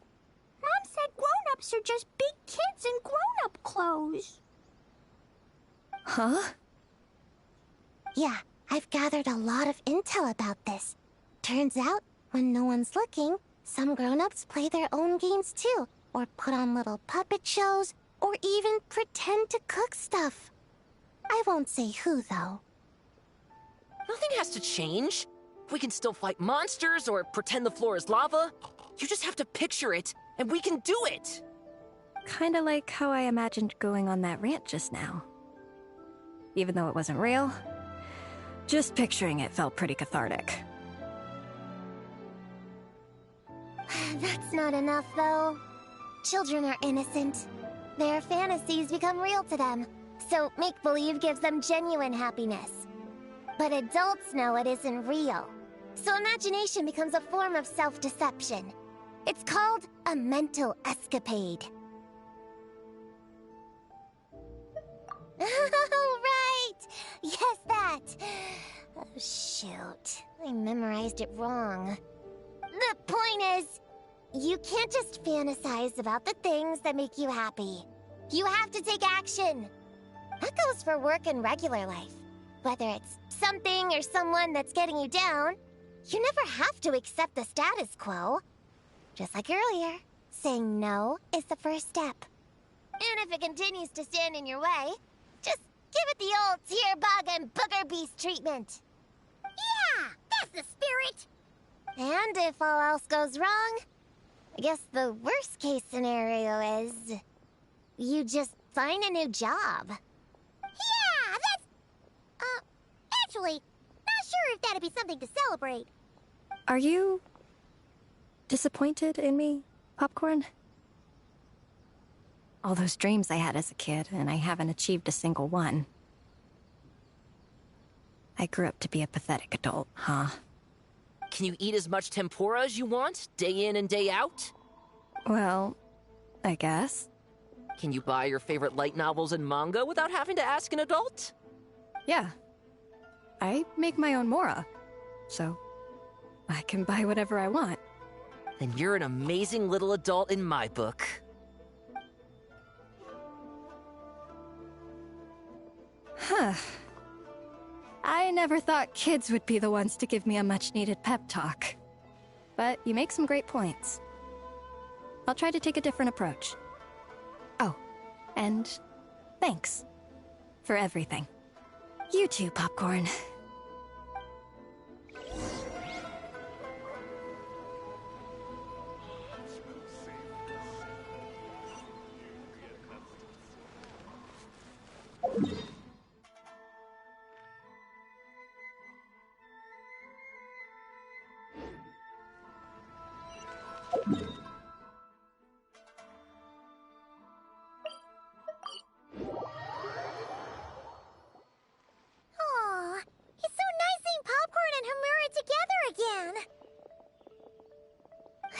Mom said grown-ups are just big kids in grown-up clothes. Huh? Yeah, I've gathered a lot of intel about this. Turns out, when no one's looking, some grown-ups play their own games too, or put on little puppet shows, or even pretend to cook stuff. I won't say who, though. Nothing has to change. We can still fight monsters or pretend the floor is lava. You just have to picture it, and we can do it! Kinda like how I imagined going on that rant just now. Even though it wasn't real, just picturing it felt pretty cathartic. That's not enough, though. Children are innocent. Their fantasies become real to them, so make-believe gives them genuine happiness. But adults know it isn't real, so imagination becomes a form of self-deception. It's called a mental escapade. Oh, right! Yes, that! Oh, shoot. I memorized it wrong. The point is, you can't just fantasize about the things that make you happy. You have to take action. That goes for work and regular life. Whether it's something or someone that's getting you down, you never have to accept the status quo. Just like earlier, saying no is the first step. And if it continues to stand in your way, just give it the old tear bug and booger beast treatment. Yeah, that's the spirit. And if all else goes wrong, I guess the worst case scenario is you just find a new job. Yeah, that's... actually, not sure if that'd be something to celebrate. Are you disappointed in me, Popcorn? All those dreams I had as a kid, and I haven't achieved a single one. I grew up to be a pathetic adult, huh? Can you eat as much tempura as you want, day in and day out? Well, I guess. Can you buy your favorite light novels and manga without having to ask an adult? Yeah. I make my own mora, so I can buy whatever I want. Then you're an amazing little adult in my book. Huh. I never thought kids would be the ones to give me a much-needed pep talk. But you make some great points. I'll try to take a different approach. Oh, and thanks for everything. You too, Popcorn. Aw, it's so nice seeing Popcorn and Hamura together again.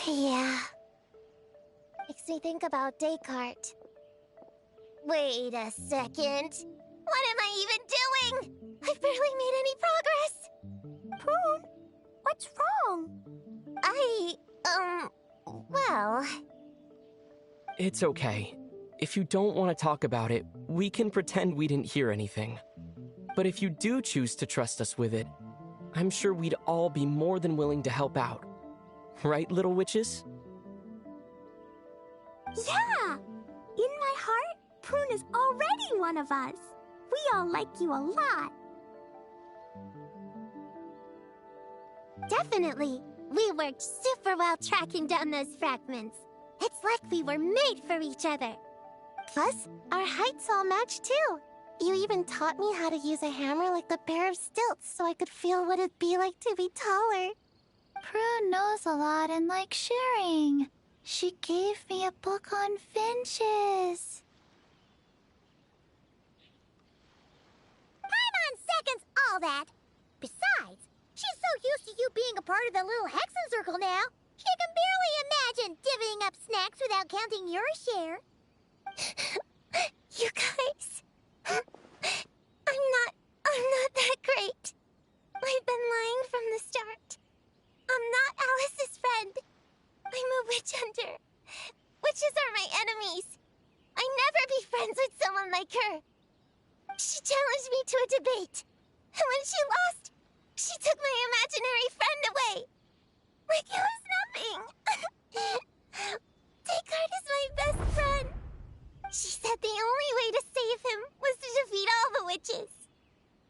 Yeah. Makes me think about Descartes. Wait a second. What am I even doing? I've barely made any progress. Prune, what's wrong? Well... It's okay. If you don't want to talk about it, we can pretend we didn't hear anything. But if you do choose to trust us with it, I'm sure we'd all be more than willing to help out. Right, little witches? Yeah! In my heart, Prune is already one of us. We all like you a lot. Definitely. We worked super well tracking down those fragments. It's like we were made for each other. Plus, our heights all match too. You even taught me how to use a hammer like the pair of stilts so I could feel what it'd be like to be taller. Prue knows a lot and likes sharing. She gave me a book on finches. Paimon seconds all that. Besides, she's so used to you being a part of the little Hexen Circle now, she can barely imagine divvying up snacks without counting your share. You guys... I'm not that great. I've been lying from the start. I'm not Alice's friend. I'm a witch hunter. Witches are my enemies. challenged me to a debate. And when she lost, she took my imaginary friend away. Like it was nothing. Descartes is my best friend. She said the only way to save him was to defeat all the witches.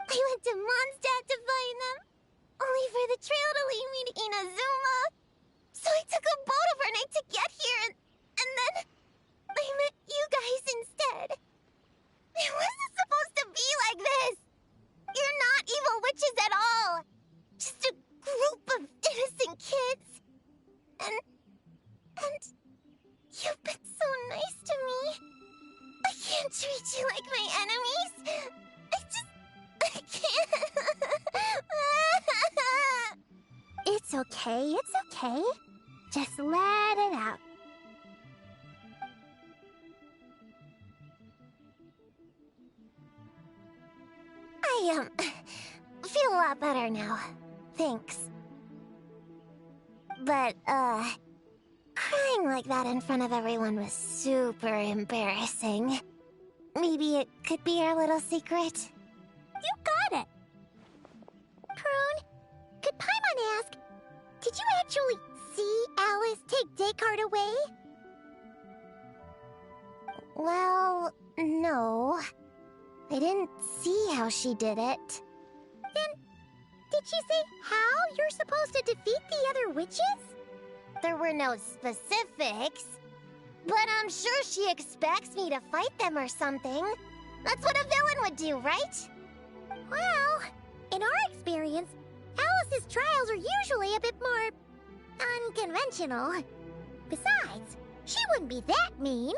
I went to Mondstadt to find them, only for the trail to lead me to Inazuma. So I took a boat overnight to get here, and then I met you guys instead. It wasn't supposed to be like this. You're not evil witches at all. Just a group of innocent kids. And you've been so nice to me. I can't treat you like my enemies. I can't. It's okay, it's okay. Just let it out. I, feel a lot better now. Thanks. But, crying like that in front of everyone was super embarrassing. Maybe it could be our little secret? You got it! Prune, could Paimon ask, did you actually see Alice take Descartes away? Well, no. I didn't see how she did it. Then, did she say how you're supposed to defeat the other witches? There were no specifics. But I'm sure she expects me to fight them or something. That's what a villain would do, right? Well, in our experience, Alice's trials are usually a bit more unconventional. Besides, she wouldn't be that mean.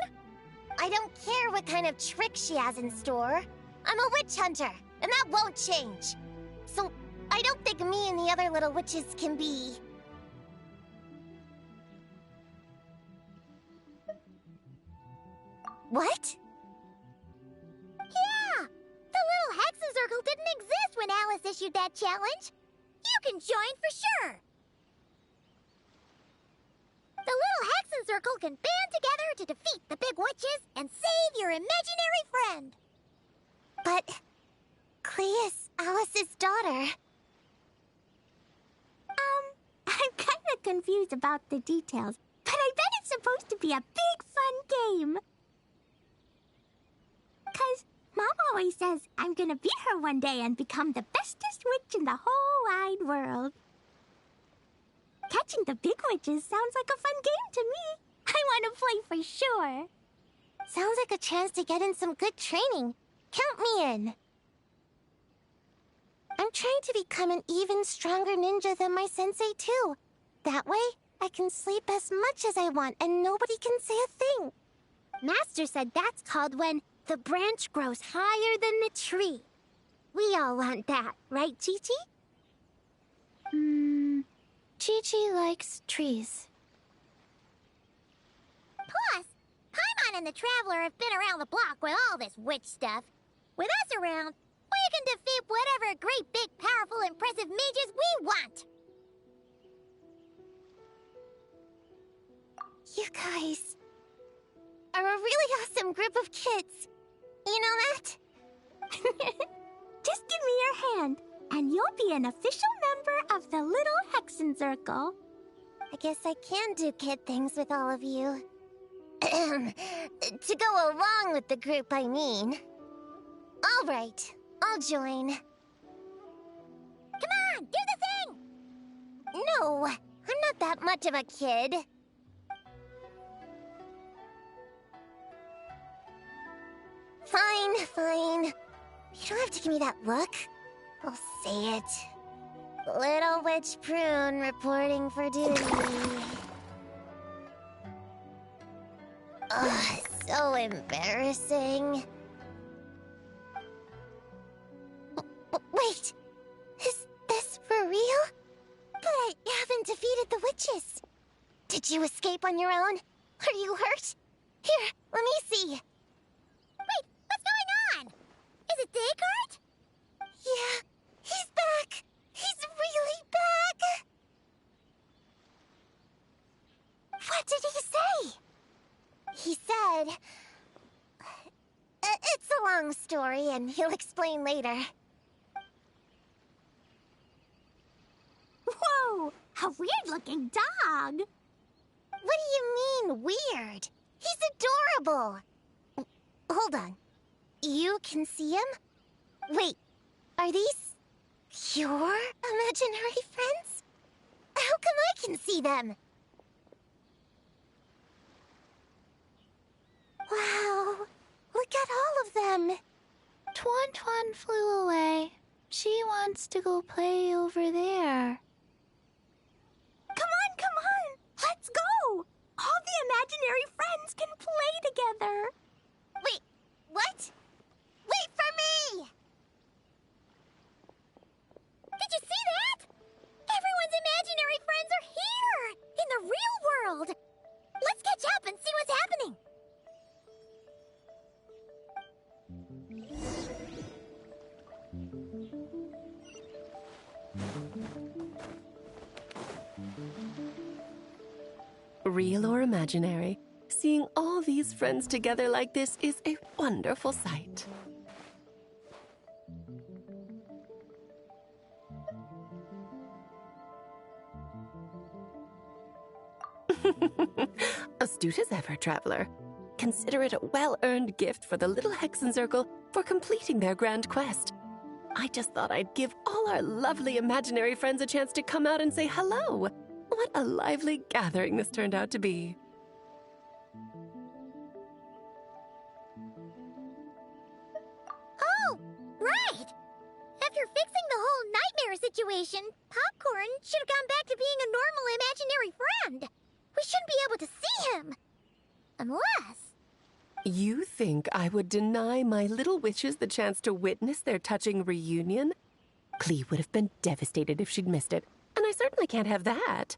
I don't care what kind of trick she has in store. I'm a witch hunter, and that won't change. So, I don't think me and the other little witches can be... What? Yeah! The little Hexen Circle didn't exist when Alice issued that challenge. You can join for sure. The little Hexen Circle can band together to defeat the big witches and save your imaginary friend. But Clea's Alice's daughter. I'm kind of confused about the details, but I bet it's supposed to be a big fun game. 'Cause Mom always says I'm gonna beat her one day and become the bestest witch in the whole wide world. Catching the big witches sounds like a fun game to me. I want to play for sure. Sounds like a chance to get in some good training. Count me in. I'm trying to become an even stronger ninja than my sensei too. That way, I can sleep as much as I want and nobody can say a thing. Master said that's called when the branch grows higher than the tree. We all want that, right, Chi-Chi? Chi-Chi likes trees. Plus, Paimon and the Traveler have been around the block with all this witch stuff. With us around, we can defeat whatever great, big, powerful, impressive mages we want. You guys are a really awesome group of kids. You know that? Just give me your hand, and you'll be an official member of the Little Hexen Circle. I guess I can do kid things with all of you. To go along with the group, I mean. All right, I'll join. Come on, do the thing! No, I'm not that much of a kid. Fine, fine. You don't have to give me that look. I'll say it. Little Witch Prune reporting for duty. Ugh, so embarrassing. Wait, is this for real? But I haven't defeated the witches. Did you escape on your own? Are you hurt? Here, let me see. Wait, what's going on? Is it Descartes? Yeah, he's back. He's really back. What did he say? He said... it's a long story, and He'll explain later. Whoa! A weird-looking dog! What do you mean, weird? He's adorable! Hold on. You can see him? Wait, are these your imaginary friends? How come I can see them? Wow, look at all of them. Twan Twan flew away. She wants to go play over there. Come on! Let's go! All the imaginary friends can play together. Wait, what? Wait for me! Did you see that? Everyone's imaginary friends are here! In the real world! Let's catch up and see what's happening! Real or imaginary, seeing all these friends together like this is a wonderful sight. Astute as ever, traveler. Consider it a well-earned gift for the little Hexen Circle for completing their grand quest. I just thought I'd give all our lovely imaginary friends a chance to come out and say hello. What a lively gathering this turned out to be. Oh, right! After fixing the whole nightmare situation, Popcorn should have gone back to being a normal imaginary friend. We shouldn't be able to see him. Unless... You think I would deny my little witches the chance to witness their touching reunion? Klee would have been devastated if she'd missed it, and I certainly can't have that.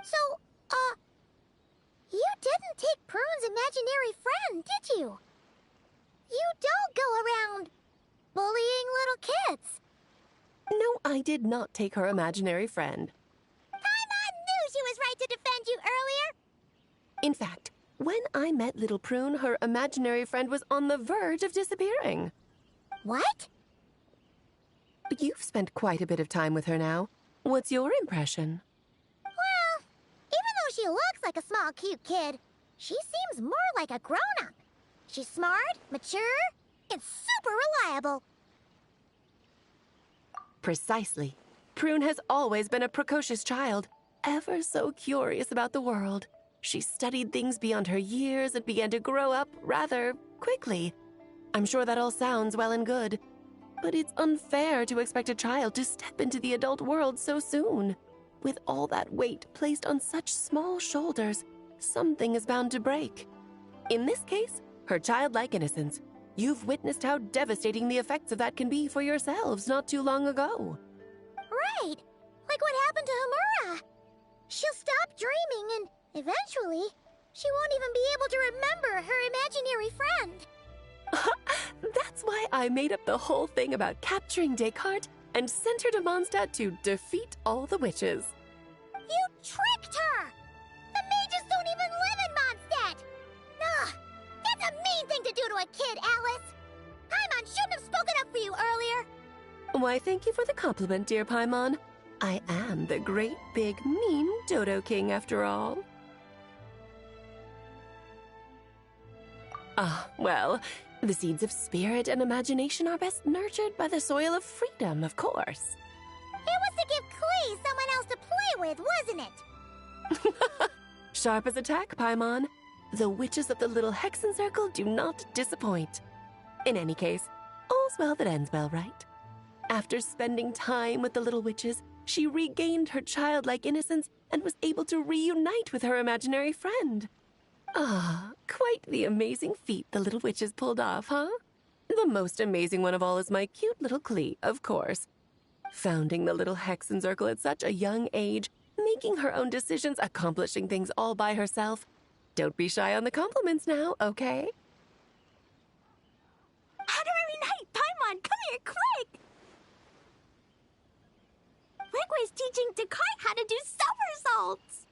So, you didn't take Prune's imaginary friend, did you? You don't go around bullying little kids. No, I did not take her imaginary friend. Paimon knew she was right to defend you earlier. In fact, when I met little Prune, her imaginary friend was on the verge of disappearing. What? You've spent quite a bit of time with her now. What's your impression? Well, even though she looks like a small, cute kid, she seems more like a grown-up. She's smart, mature, and super reliable. Precisely. Prune has always been a precocious child, ever so curious about the world. She studied things beyond her years and began to grow up rather quickly. I'm sure that all sounds well and good, but it's unfair to expect a child to step into the adult world so soon. With all that weight placed on such small shoulders, something is bound to break. In this case, her childlike innocence. You've witnessed how devastating the effects of that can be for yourselves not too long ago. Right, like what happened to Hamura. She'll stop dreaming and eventually, she won't even be able to remember her imaginary friend. That's why I made up the whole thing about capturing Descartes and sent her to Mondstadt to defeat all the witches. You tricked her! The mages don't even live in Mondstadt! Ugh, that's a mean thing to do to a kid, Alice! Paimon shouldn't have spoken up for you earlier! Why, thank you for the compliment, dear Paimon. I am the great, big, mean Dodo King, after all. Ah, well, the seeds of spirit and imagination are best nurtured by the soil of freedom, of course. It was to give Klee someone else to play with, wasn't it? Sharp as a tack, Paimon. The witches of the little Hexen Circle do not disappoint. In any case, all's well that ends well, right? After spending time with the little witches, she regained her childlike innocence and was able to reunite with her imaginary friend. Ah, quite the amazing feat the little witches pulled off, huh? The most amazing one of all is my cute little Klee, of course. Founding the little Hexen Circle at such a young age, making her own decisions, accomplishing things all by herself. Don't be shy on the compliments now, okay? Honorary Knight, Paimon, come here, quick! She's teaching Descartes how to do somersaults!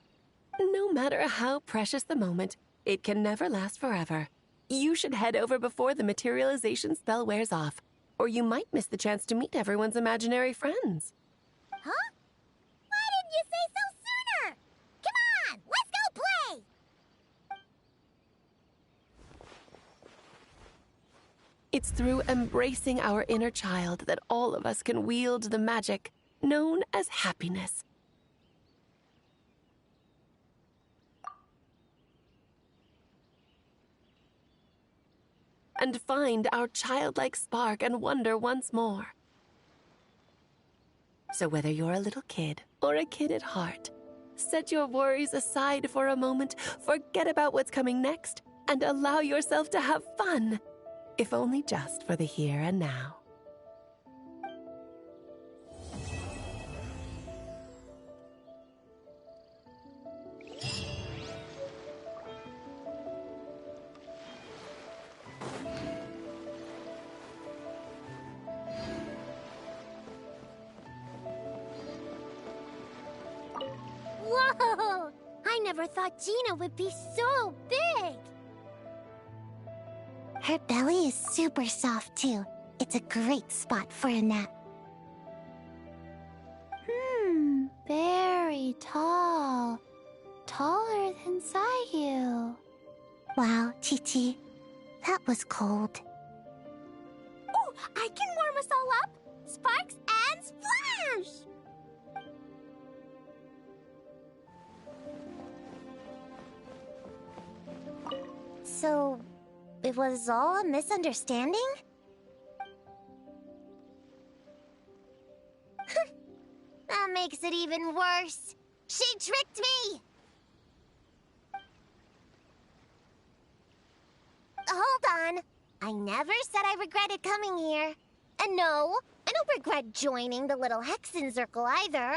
No matter how precious the moment, it can never last forever. You should head over before the materialization spell wears off, or you might miss the chance to meet everyone's imaginary friends. Huh? Why didn't you say so sooner? Come on, let's go play! It's through embracing our inner child that all of us can wield the magic known as happiness. And find our childlike spark and wonder once more. So whether you're a little kid or a kid at heart, set your worries aside for a moment, forget about what's coming next, and allow yourself to have fun, if only just for the here and now. Whoa! I never thought Gina would be so big! Her belly is super soft, too. It's a great spot for a nap. Very tall. Taller than Sayu. Wow, Chi-Chi. That was cold. Oh, I can warm us all up! Sparks and splash! So, it was all a misunderstanding? That makes it even worse. She tricked me! Hold on. I never said I regretted coming here. And no, I don't regret joining the little Hexen Circle either.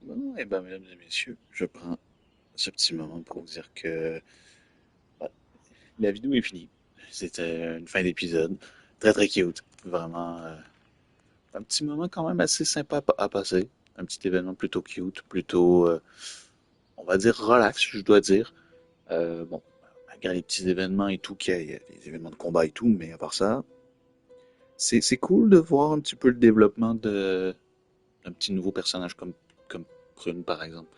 Bon, et ben, mesdames et messieurs, je prends ce petit moment pour vous dire que ouais, la vidéo est finie. C'était une fin d'épisode. Très très cute. Vraiment, un petit moment quand même assez sympa à passer. Un petit événement plutôt cute, plutôt, on va dire relax, je dois dire. Bon, malgré les petits événements et tout, qu'il y a les événements de combat et tout, mais à part ça, c'est cool de voir un petit peu le développement d'un petit nouveau personnage comme Prune par exemple.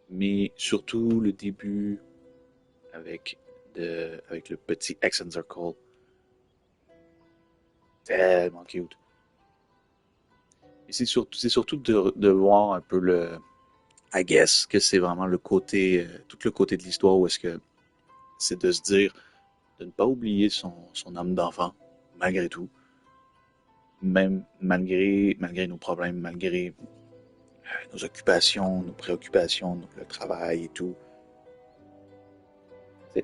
Mais surtout le début avec, avec le petit Hexen Circle. Tellement cute. Et c'est surtout de voir un peu I guess que c'est vraiment le côté, tout le côté de l'histoire où est-ce que c'est de se dire, de ne pas oublier son âme d'enfant, malgré tout. Même malgré nos problèmes, malgré nos occupations, nos préoccupations, le travail et tout.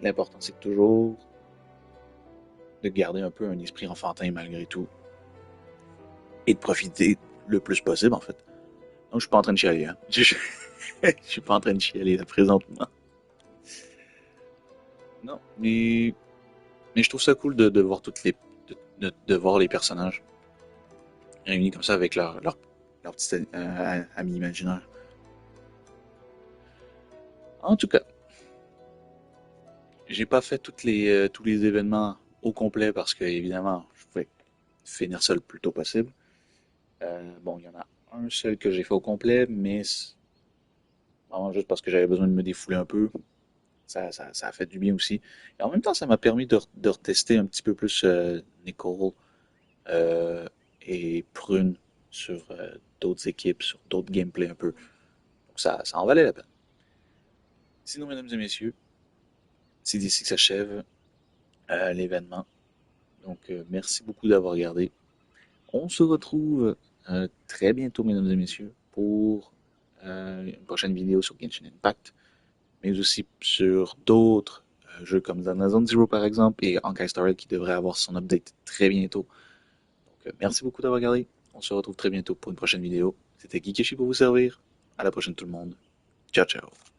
L'important, c'est toujours de garder un peu un esprit enfantin malgré tout. Et de profiter le plus possible, en fait. Donc, je suis pas en train de chialer, hein. Je suis pas en train de chialer, là, présentement. Non, mais je trouve ça cool de voir de voir les personnages réunis comme ça avec leur petit ami imaginaire. En tout cas, j'ai pas fait tous les événements au complet parce que, évidemment, je pouvais finir ça le plus tôt possible. Bon, il y en a un seul que j'ai fait au complet, mais vraiment juste parce que j'avais besoin de me défouler un peu. Ça a fait du bien aussi. Et en même temps, ça m'a permis de retester un petit peu plus Nicole et Prune sur d'autres équipes, sur d'autres gameplays un peu. Donc ça en valait la peine. Sinon, mesdames et messieurs, c'est d'ici que s'achève l'événement. Donc, merci beaucoup d'avoir regardé. On se retrouve très bientôt, mesdames et messieurs, pour une prochaine vidéo sur Genshin Impact, mais aussi sur d'autres jeux comme Zone Zero par exemple, et Honkai Star Rail qui devrait avoir son update très bientôt. Donc, merci beaucoup d'avoir regardé. On se retrouve très bientôt pour une prochaine vidéo. C'était GeekYoshii pour vous servir. À la prochaine tout le monde. Ciao, ciao.